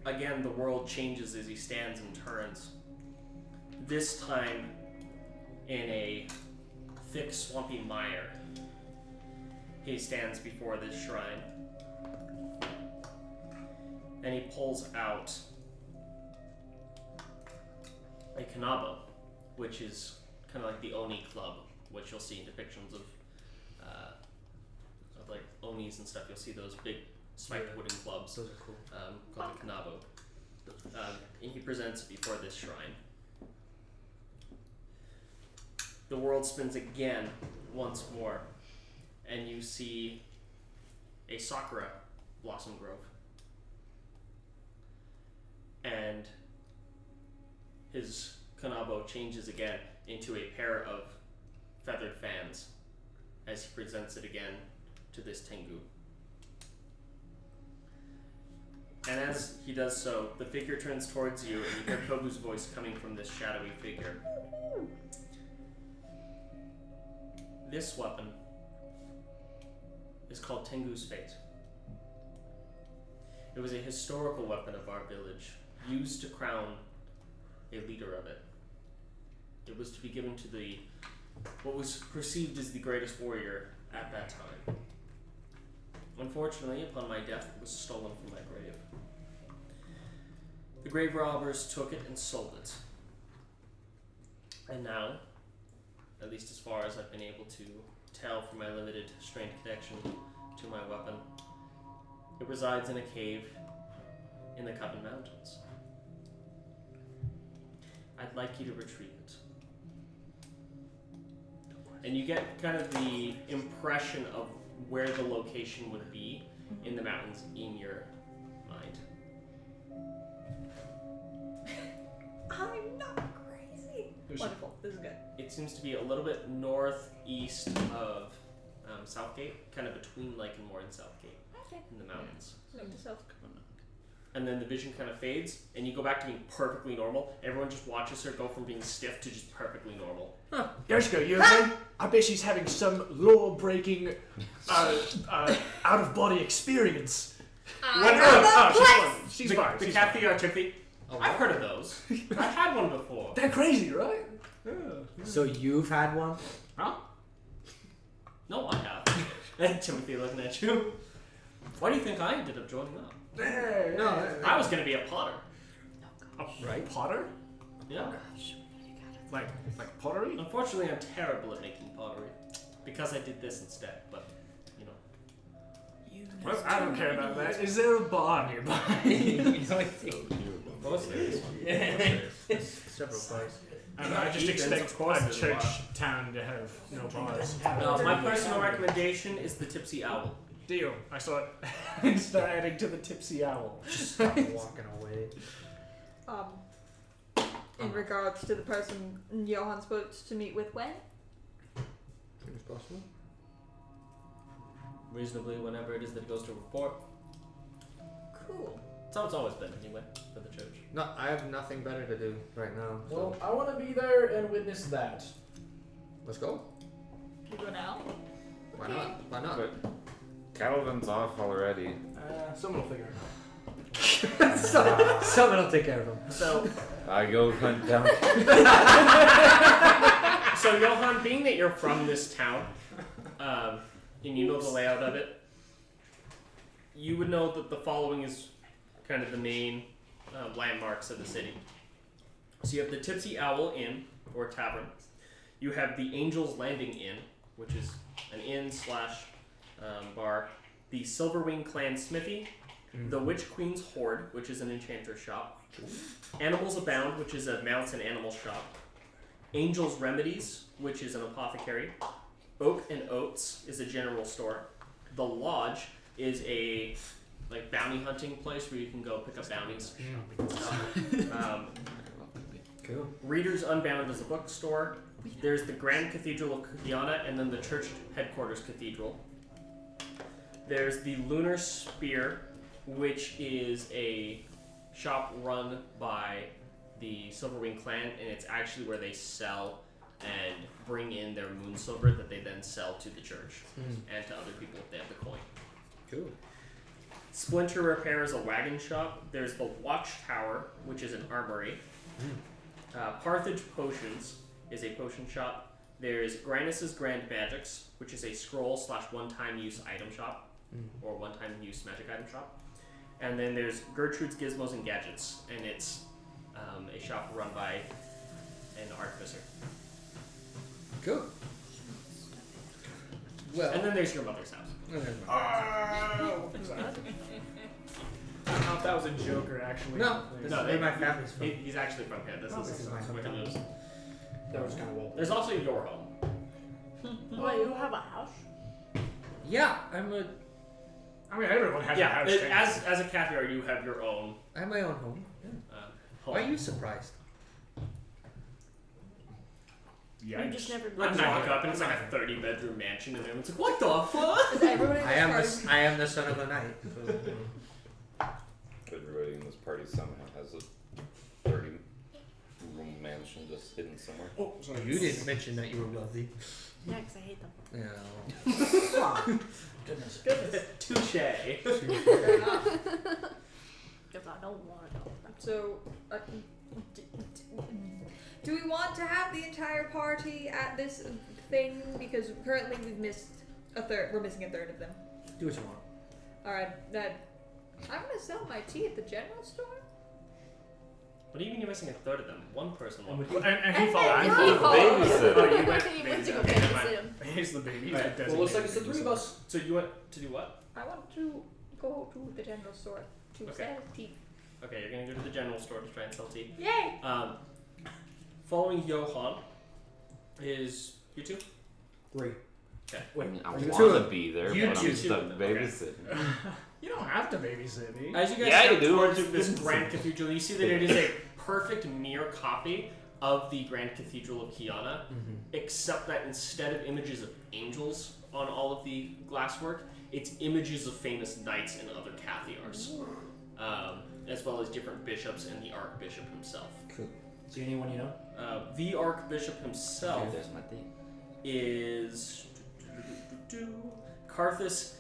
Again, the world changes as he stands and turns. This time in a thick, swampy mire. He stands before this shrine. And he pulls out a kanabo, which is kind of like the Oni club, which you'll see in depictions of like Onis and stuff. You'll see those big spiked wooden clubs. Those are cool. Called the kanabo. And he presents it before this shrine. The world spins again, once more, and you see a sakura blossom grove. And his kanabo changes again into a pair of feathered fans as he presents it again to this tengu. And as he does so, the figure turns towards you, and you hear Kobu's voice coming from this shadowy figure. This weapon is called Tengu's Fate. It was a historical weapon of our village, used to crown a leader of it. It was to be given to what was perceived as the greatest warrior at that time. Unfortunately, upon my death, it was stolen from my grave. The grave robbers took it and sold it. And now, at least as far as I've been able to tell from my limited strained connection to my weapon, it resides in a cave in the Coven Mountains. I'd like you to retrieve it. And you get kind of the impression of where the location would be in the mountains in your mind. I'm not crazy. Wonderful. This is good. It seems to be a little bit northeast of Southgate, kind of between Lake and Moore and Southgate Okay. in the mountains. Note to self. And then the vision kind of fades, and you go back to being perfectly normal. Everyone just watches her go from being stiff to just perfectly normal. Yoshiko, you okay? I bet she's having some law-breaking, out-of-body experience. She's fine. The Kathy Artifi. I've heard of those. I've had one before. They're crazy, right? Yeah. So you've had one? Huh? No, I have. And Timothy looking at you. Why do you think I ended up joining up? No, I was going to be a potter. right? Potter? Yeah. Like pottery? Unfortunately, I'm terrible at making pottery. Because I did this instead, but, you know. Well, I don't care about that. Is there a bar nearby? Of course there is one. Several bars. I just Ethan's, expect of course, a there's a church bar. town to have no bars. My personal recommendation is the Tipsy Owl. Deal. I saw it. Start adding to the Tipsy Owl. Stop walking away. In regards to the person Johan's supposed to meet with when? As soon as possible. Reasonably, whenever it is that it goes to report. Cool. That's how it's always been, anyway, for the church. No, I have nothing better to do right now. So Well, I want to be there and witness that. let's go. You go now? Why not? Why not? But Calvin's off already. Someone will figure it out. Someone will take care of him. So, I go hunt down. so Johan, being that you're from this town, and you know the layout of it, you would know that the following is kind of the main landmarks of the city. So you have the Tipsy Owl Inn, or tavern. You have the Angel's Landing Inn, which is an inn / bar. The Silverwing Clan Smithy. The Witch Queen's Hoard, which is an enchanter's shop. Animals Abound, which is a mounts and animal shop. Angel's Remedies, which is an apothecary. Oak and Oats is a general store. The Lodge is a bounty hunting place where you can go pick up bounties. Cool. Readers Unbound is a bookstore. There's the Grand Cathedral of Kukiana, and then the church headquarters cathedral. There's the Lunar Spear, which is a shop run by the Silverwing clan, and it's actually where they sell and bring in their moon silver that they then sell to the church and to other people if they have the coin. Cool. Splinter Repair is a wagon shop. There's the Watchtower, which is an armory. Parthage Potions is a potion shop. There's Granus's Grand Magics, which is a scroll / one-time use item shop, or one-time use magic item shop. And then there's Gertrude's Gizmos and Gadgets, and it's a shop run by an artificer. Cool. Well, And then there's your mother's house. I don't know if that was a joke or actually. No, this No, is where my family's from. He's actually from here. This is my where he hometown. lives. That was kind of well. There's also your home. Wait, you have a house? Yeah, I'm a. I mean, everyone has a Yeah, house. as a caviar, you have your own I have my own home. Yeah. home. Why are you surprised? Yeah. You just never Like, been. you walk up and it's like a 30-bedroom mansion, and everyone's like, "What the fuck?" Is everybody in I this am party? I am the son of a knight. Everybody in this party somehow has a 30-room mansion just hidden somewhere. Oh, sorry. You didn't mention that you were wealthy. Yeah, 'cause I hate them. Yeah. Goodness. Touche. Fair enough. Because I don't want to know. So, do we want to have the entire party at this thing? Because currently we've missed a third. We're missing a third of them. Do what you want. All right, I'm gonna sell my tea at the general store. What do you mean you're missing a third of them? One person won. And he followed. he He followed. Babysitter. Oh, you went He went to go okay, never mind. babysit him. He's the baby. He's Right. the Well, looks like it's the designated 3 of us. So you went to do what? I want to go to the general store to Okay. sell tea. Okay, you're gonna go to the general store to try and sell tea. Yay! Following Johan is you two. 3. I mean, I You want two- to be there, you but two- I'm stuck okay. babysitting. You don't have to babysit me. As you guys Yeah, I step do. towards I'm this just- Grand Cathedral, you see that it is a perfect mirror copy of the Grand Cathedral of Kiana, except that instead of images of angels on all of the glasswork, it's images of famous knights and other Cathiars, as well as different bishops and the Archbishop himself. Cool. See anyone you know? The Archbishop himself There's my thing. is Carthus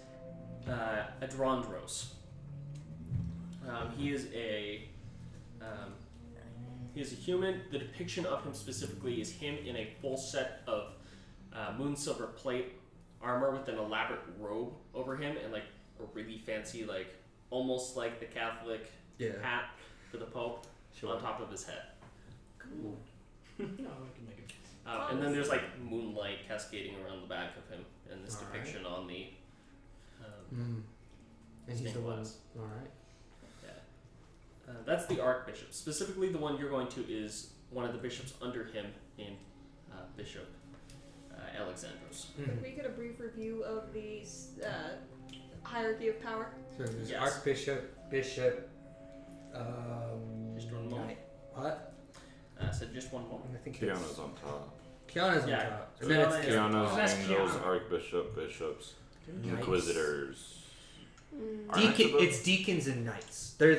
Adrondros. He is a human. The depiction of him specifically is him in a full set of moon silver plate armor with an elaborate robe over him and like a really fancy, like almost like the Catholic hat for the Pope on top of his head. Cool. No, I can make it. And then there's like moonlight cascading around the back of him, and this Alright. depiction on the And he's stained the one. glass. All right. That's the Archbishop. Specifically, the one you're going to is one of the bishops under him in Bishop Alexandros. Could we get a brief review of the hierarchy of power? So there's Yes. Archbishop, Bishop. Just one moment. Knight. What? So just one moment. I think Kiana's on top. Kiana's on Yeah. top. And then it's Kiana is- Kiana's that's angels, Kiana. archbishop, bishops, Knights. inquisitors. Mm. Are knights above? It's deacons and knights. They're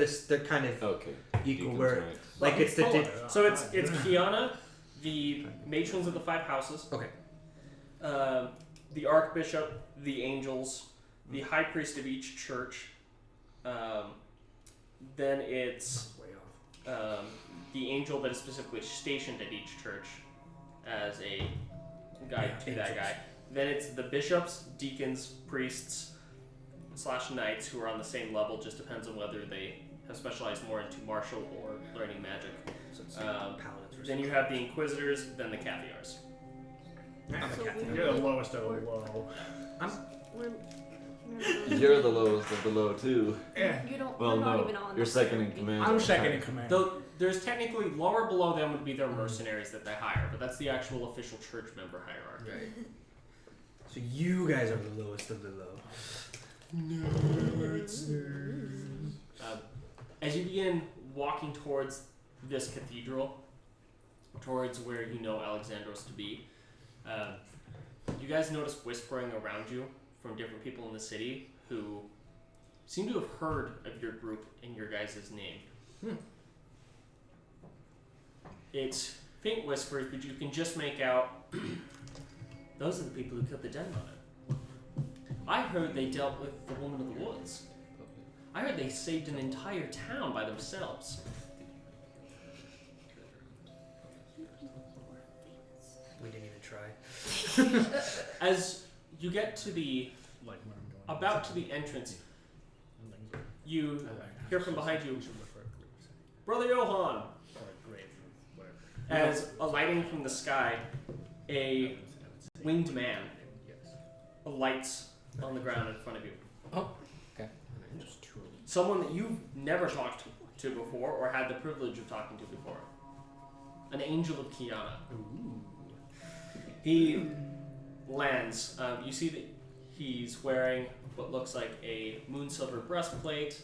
kind of Okay. equal. Deacons, Where knights. like it's the So it's Kiana, the matrons of the 5 houses. Okay. The Archbishop, the angels, the high priest of each church. Then it's Way off. the angel that is specifically stationed at each church as a guide to that guy. Then it's the bishops, deacons, priests, / knights who are on the same level. Just depends on whether they have specialized more into martial or learning magic. So it's Then paladins. you have the inquisitors, then the Cathiars. I'm a So Catholic. You're the lowest of the low. We're You're the lowest of the low too. Yeah. You don't. Well, you're not no, even on you're the second in hierarchy. command. I'm second in command. Though there's technically lower below them would be their mercenaries that they hire, but that's the actual official church member hierarchy. Right. So you guys are the lowest of the low. As you begin walking towards this cathedral, towards where you know Alexandros to be, you guys notice whispering around you from different people in the city who seem to have heard of your group and your guys' name. It's faint whispers, but you can just make out those are the people who killed the dead mother. I heard they dealt with the woman of the woods. I heard they saved an entire town by themselves. We didn't even try. As you get to the about to the entrance, you hear from behind you, Brother Johann. As alighting from the sky, a winged man alights on the ground in front of you. Oh, okay. Someone that you've never talked to before or had the privilege of talking to before. An angel of Kiana. He lands. You see that he's wearing what looks like a moon silver breastplate,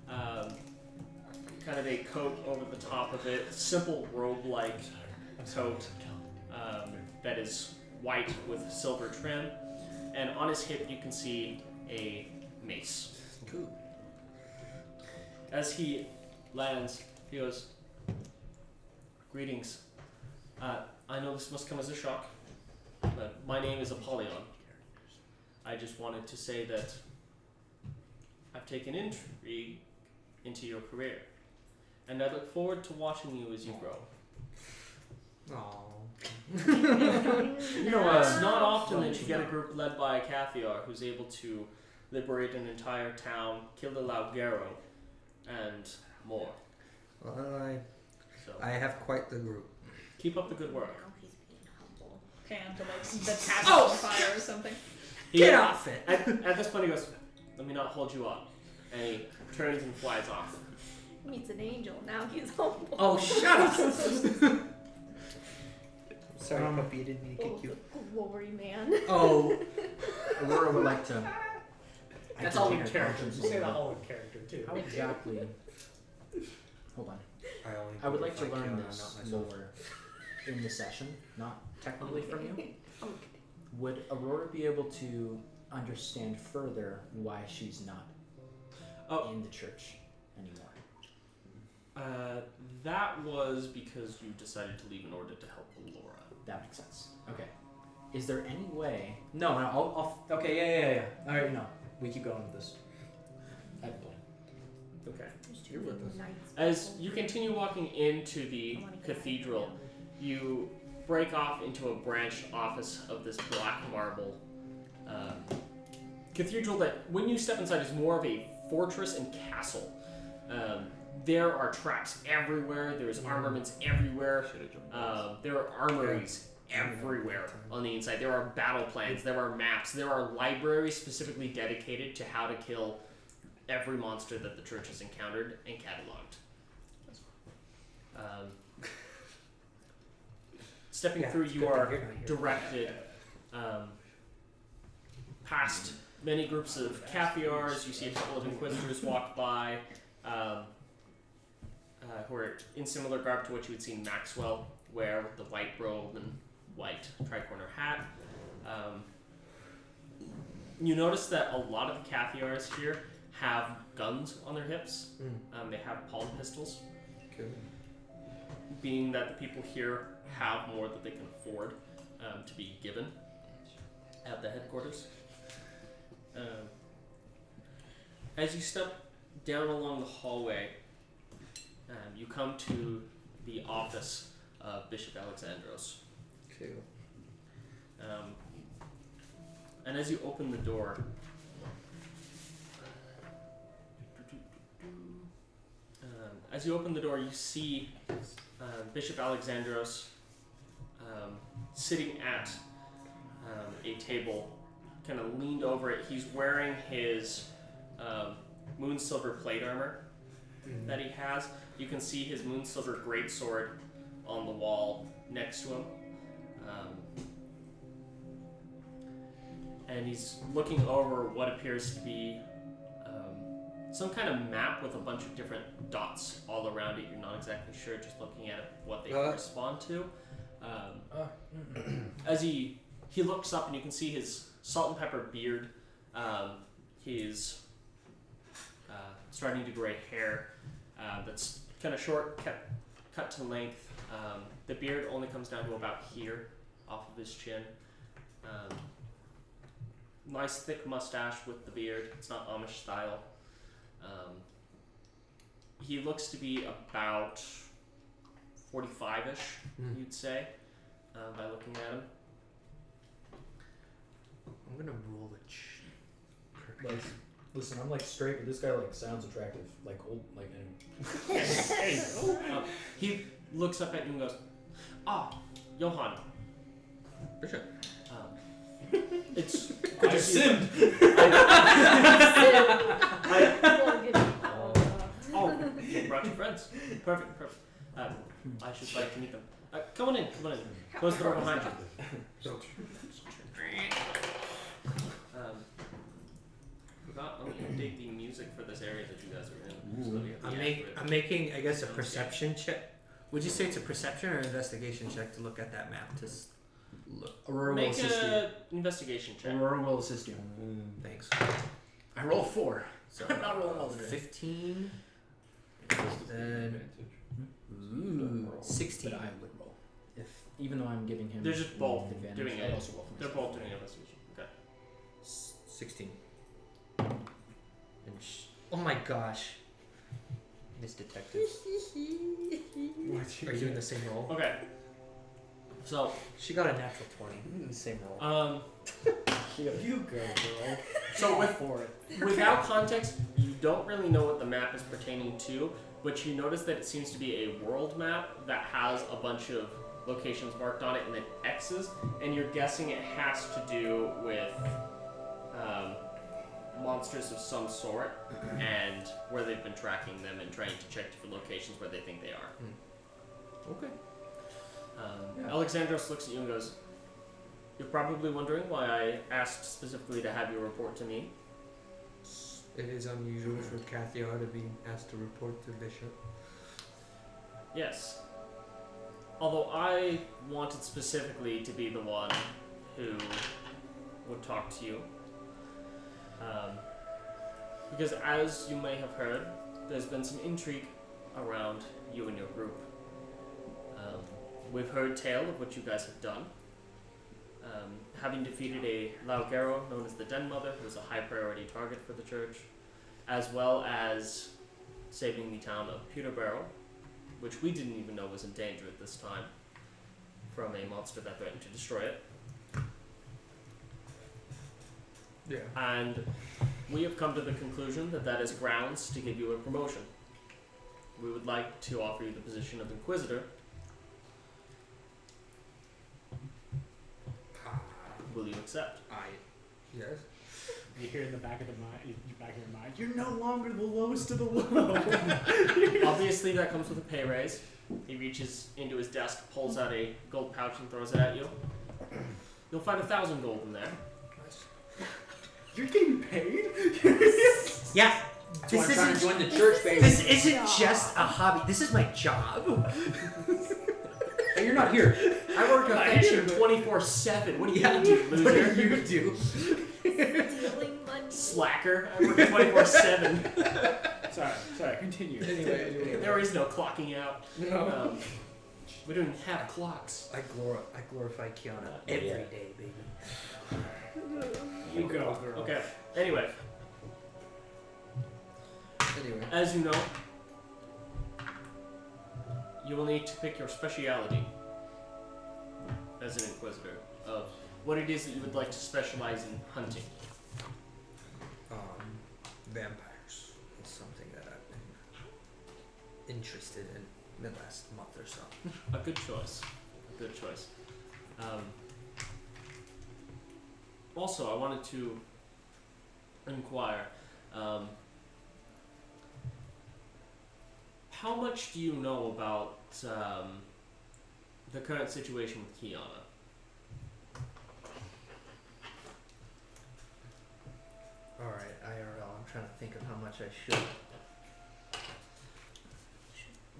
kind of a coat over the top of it, simple robe-like coat that is white with silver trim, and on his hip you can see a mace. Cool. As he lands, he goes, "Greetings. I know this must come as a shock, but my name is Apollyon. I just wanted to say that I've taken intrigue into your career, and I look forward to watching you as you grow." It's not often that you get a group led by a Cathiar who's able to liberate an entire town, kill the Laugero, and more. Well, So I have quite the group. keep up the good work. Now he's being humble. Can to like the tap on fire or something. Get off it! At this point he goes, "Let me not hold you up." And he turns and flies off. Meets an angel. Now he's humble. Oh, shut up! Sorry, puppy, I didn't mean to Oh, kick you. the glory man. Oh, Aurora would like to. That's all in entertain her character. conscience You a say that little all in character too. How exactly? Hold on. I I would like to glorify learn Kiana, this not myself. lore in the session, not technically from you. Okay. Would Aurora be able to understand further why she's not in the church anymore? That was because you decided to leave in order to help Laura. That makes sense. Okay. Is there any way? No, I'll okay, yeah. All right, no. We keep going with this. I have a plan. Okay. You're with us. As you continue walking into the cathedral, you break off into a branch office of this black marble cathedral that, when you step inside, is more of a fortress and castle. There are traps everywhere. There's armaments everywhere. There are armories everywhere on the inside. There are battle plans. There are maps. There are libraries specifically dedicated to how to kill every monster that the church has encountered and cataloged. Stepping through, you are directed past many groups of Cathiars. You see a couple of Inquisitors walk by, who are in similar garb to what you would see Maxwell wear, with the white robe and white tricorner hat. You notice that a lot of the Cathiars here have guns on their hips. They have palm pistols, being that the people here have more that they can afford to be given at the headquarters. As you step down along the hallway, you come to the office of Bishop Alexandros. And as you open the door, you see Bishop Alexandros sitting at a table, kind of leaned over it. He's wearing his moon silver plate armor that he has. You can see his moon silver greatsword on the wall next to him. And he's looking over what appears to be some kind of map with a bunch of different dots all around it. You're not exactly sure, just looking at what they correspond to. As he looks up, and you can see his salt and pepper beard. He's starting to gray hair that's kind of short, cut to length. The beard only comes down to about here, off of his chin. Nice thick mustache with the beard. It's not Amish style. He looks to be about 45-ish, you'd say, by looking at him. gonna roll a Like, listen, I'm like straight, but this guy like sounds attractive. Like old, like. Hey, he looks up at you and goes, "Ah, Johann. For sure. It's I sinned. Oh, you brought your friends. Perfect. I should like to meet them. Come on in. Close the door behind you. Forgot, I'm gonna update the music for this area that you guys are in. I'm making, I guess, a perception check. Would you say it's a perception or investigation check to look at that map? Look. Aurora will Make assist you. an investigation check. Aurora will assist you. Thanks. I roll 4. So, I'm not rolling all the 15. Then, 16. But I would roll. Even though I'm giving him. They're just both advantage, doing I'd it. also roll for They're myself. both doing an investigation. Okay. 16. And oh my gosh. Miss Detective. Are you doing the same roll? Okay. So, She got a natural 20. Same roll. You go, girl. So with for it. without context, you don't really know what the map is pertaining to, but you notice that it seems to be a world map that has a bunch of locations marked on it and then X's, and you're guessing it has to do with monsters of some sort and where they've been tracking them and trying to check different locations where they think they are. Okay. Alexandros looks at you and goes, "You're probably wondering why I asked specifically to have you report to me. It is unusual for Kathiar to be asked to report to Bishop. Yes. Although I wanted specifically to be the one who would talk to you. Because as you may have heard, there's been some intrigue around you and your group. We've heard tale of what you guys have done. Having defeated a Laugero known as the Den Mother, who was a high priority target for the church, as well as saving the town of Peterborough, which we didn't even know was in danger at this time, from a monster that threatened to destroy it. Yeah. And we have come to the conclusion that that is grounds to give you a promotion. We would like to offer you the position of Inquisitor. Will you accept? Yes. You hear in the back of your mind, you're no longer the lowest of the low. Obviously, that comes with a pay raise. He reaches into his desk, pulls out a gold pouch, and throws it at you. You'll find 1,000 gold in there. You're getting paid? Yeah. That's why I'm trying to join the church, baby. This isn't just a hobby. This is my job. Hey, you're not here. I work affection 24/7. What do you do, loser? What do you do? Stealing money. Slacker. I work 24/7. Sorry, continue. Anyway. There is no clocking out. No. We don't even have clocks. I glorify Kiana every day, baby. You go, girl. Okay. Anyway, as you know, you will need to pick your speciality as an Inquisitor of what it is that you would like to specialize in hunting. Vampires. It's something that I've been interested in the last month or so. A good choice. A good choice. Also, I wanted to inquire, how much do you know about the current situation with Kiana? Alright, IRL. I'm trying to think of how much I should.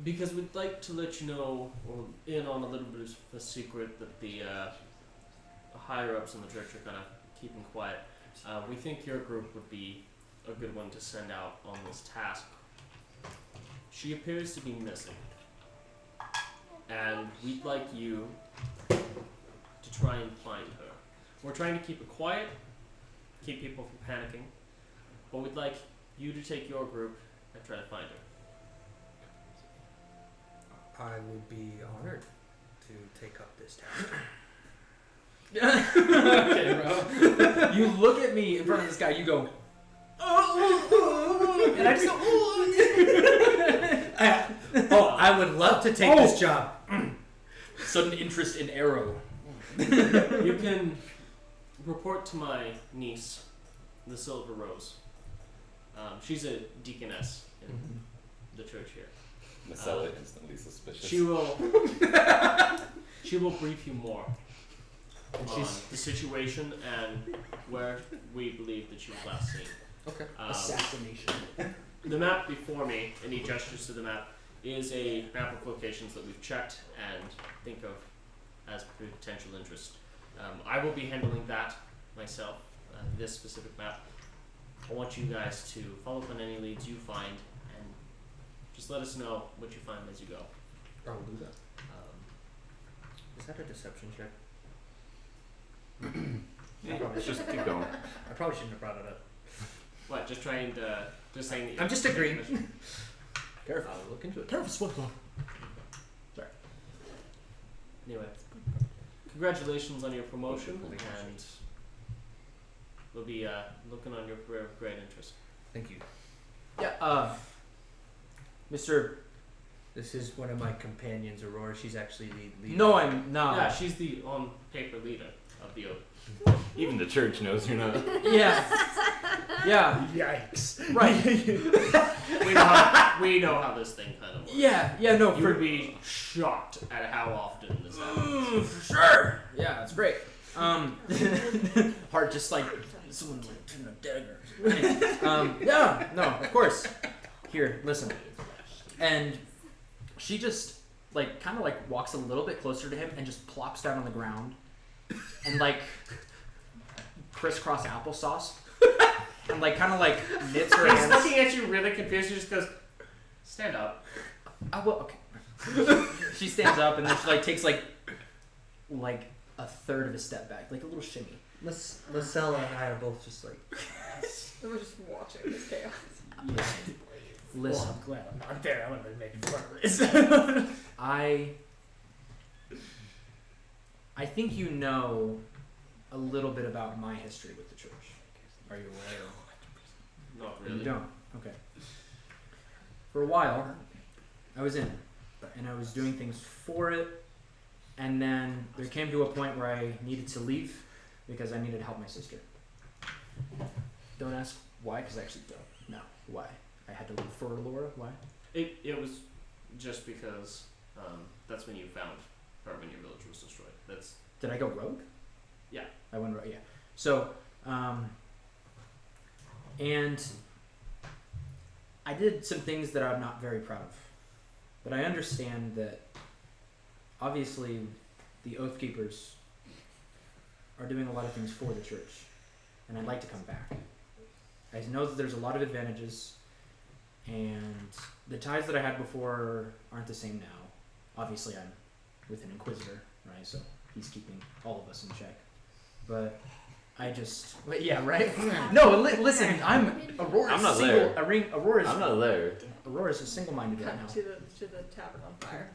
Because we'd like to let you know, or in on a little bit of a secret that the higher-ups in the church are kind of keeping quiet. We think your group would be a good one to send out on this task. She appears to be missing. And we'd like you to try and find her. We're trying to keep it quiet, keep people from panicking, but we'd like you to take your group and try to find her. I would be honored to take up this task. Okay, bro. You look at me in front of this guy. You go. And I just go. I would love to take this job. Sudden interest in arrow. You can report to my niece, the Silver Rose. She's a deaconess in the church here. Marcella instantly suspicious. She will brief you more on the situation and where we believe that she was last seen. Okay. Assassination. The map before me, and he gestures to the map, is a map of locations that we've checked and think of as potential interest. I will be handling that myself, this specific map. I want you guys to follow up on any leads you find and just let us know what you find as you go. I will do that. Is that a deception check? Yeah, just keep going. I probably shouldn't have brought it up. What? Just saying that. I'm just agreeing. Careful. I'll look into it. Careful, Swift. Sorry. Anyway, congratulations on your promotion, and we'll be looking on your career with great interest. Thank you. Yeah. Mr. This is one of my companions, Aurora. She's actually the leader. No, I'm not. Yeah, she's the on-paper leader of the Oath. Even the church knows you're not. Yeah. Yeah. Yikes. Right. We know how this thing kind of works. Yeah. Yeah. No. You would be shocked at how often this happens. For sure. Yeah, that's great. Hard, just like someone like turn a dagger. Yeah. No. Of course. Here, listen. And she just like kind of like walks a little bit closer to him and just plops down on the ground and like crisscross applesauce and like kind of like knits her He's hands. looking at you really confused. She just goes, "Stand up." I will. Okay. She stands up and then she like takes like a third of a step back, like a little shimmy. Marcella and I are both just like. We're just watching this chaos. Yeah. Listen. Well, I'm glad I'm not there. I would have been making fun of this. I think you know a little bit about my history with the church. Are you aware? Not really. You don't? Okay. For a while, I was in it, and I was doing things for it, and then there came to a point where I needed to leave because I needed to help my sister. Don't ask why, because I actually don't know why. I had to leave for Laura. Why? It was just because that's when you found her when your village was destroyed. That's Did I go rogue? Yeah. I went rogue. Yeah. So, and I did some things that I'm not very proud of, but I understand that obviously the Oath Keepers are doing a lot of things for the church, and I'd like to come back. I know that there's a lot of advantages, and the ties that I had before aren't the same now. Obviously, I'm with an Inquisitor, right? So he's keeping all of us in check. But I just, yeah, right? No, listen, Aurora's I'm not single. there. Aurora's, I'm not there. Aurora's just single-minded right Cut now. to the tavern on fire.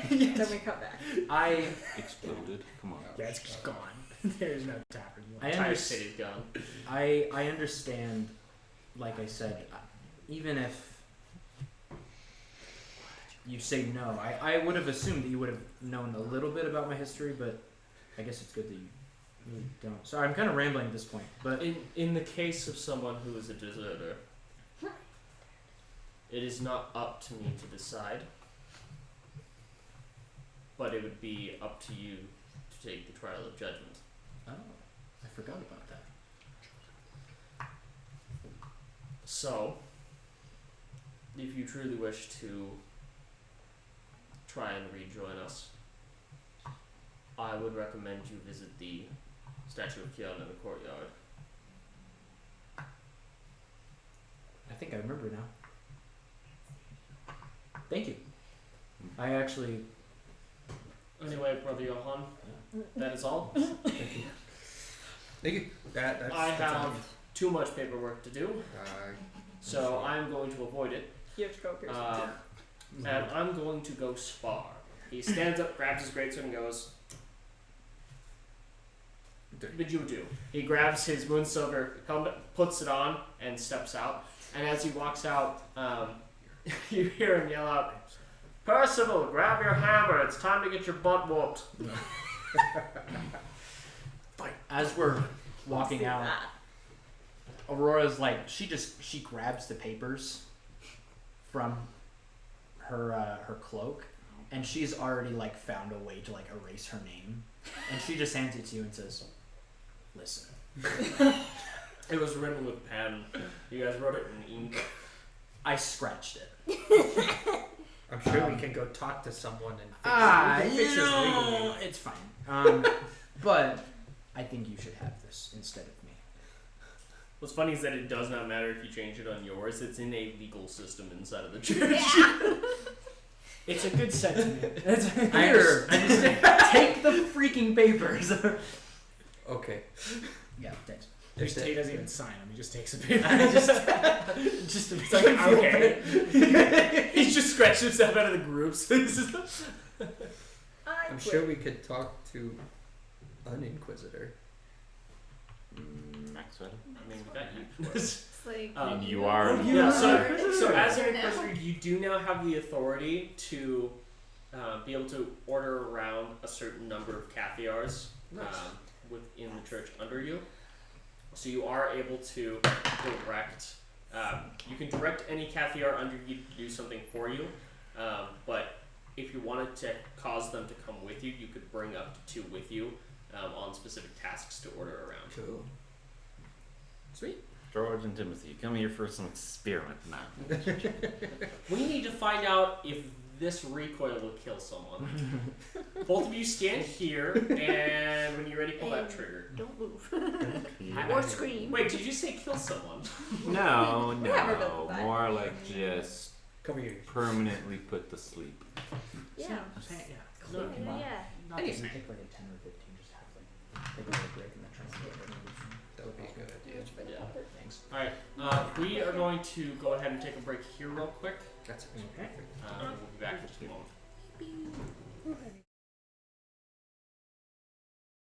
Then we cut back. I Exploded. Come on. Yeah, it's gone. There's no tavern. I entire understand. city's gone. I understand, like I said, even if you say no, I would have assumed that you would have known a little bit about my history, but I guess it's good that you really don't. Sorry, I'm kind of rambling at this point, but In the case of someone who is a deserter, it is not up to me to decide, but it would be up to you to take the trial of judgment. oh, I forgot about that. So, if you truly wish to try and rejoin us, I would recommend you visit the statue of Kion in the courtyard. I think I remember now. Thank you. I actually. Anyway, Brother Johan, that is all. Thank you. That's I that's all. have too much paperwork to do, so I'm going to avoid it. You have to go pierce And I'm going to go spar. He stands up, grabs his greatsword, and goes, do. He grabs his Moonsilver helmet, puts it on, and steps out. And as he walks out, you hear him yell out, "Percival, grab your hammer. It's time to get your butt whooped." As we're walking out, Aurora's like, she grabs the papers from her cloak, and she's already like found a way to like erase her name, and she just hands it to you and says, "Listen." It was written with pen. You guys wrote it in ink. I scratched it. I'm sure we can go talk to someone and fix this legally. It's fine. But I think you should have this instead of me. What's funny is that it does not matter if you change it on yours. It's in a legal system inside of the church. It's a good sentiment. Here, take the freaking papers. Okay. Yeah, thanks. He doesn't even sign them. He just takes a paper. Just It's like, okay. He's just scratched himself out of the groups. I'm sure we could talk to an Inquisitor. Maxwell. I mean, we got you. It's like And you are. Yeah, so as an Inquisitor, you do now have the authority to be able to order around a certain number of Cathiars within the church under you. So you are able to direct. You can direct any Cathiar under you to do something for you, but if you wanted to cause them to come with you, you could bring up to 2 with you on specific tasks to order around. Cool. Sweet. George and Timothy, come here for some experiment now. We need to find out if this recoil will kill someone. Both of you stand here, and when you're ready, pull that trigger. don't move. Yeah. Or scream. Wait, did you say kill someone? No, Never been no. that. More like just Cover your ears. permanently put to sleep. Yeah. Yeah. No, Yeah. Not even take like a 10 or 15, just have like take a little break and then try and get it. That would be a good idea. Yeah. Thanks. Alright, we are going to go ahead and take a break here real quick. That's perfect. We'll be back in just a moment.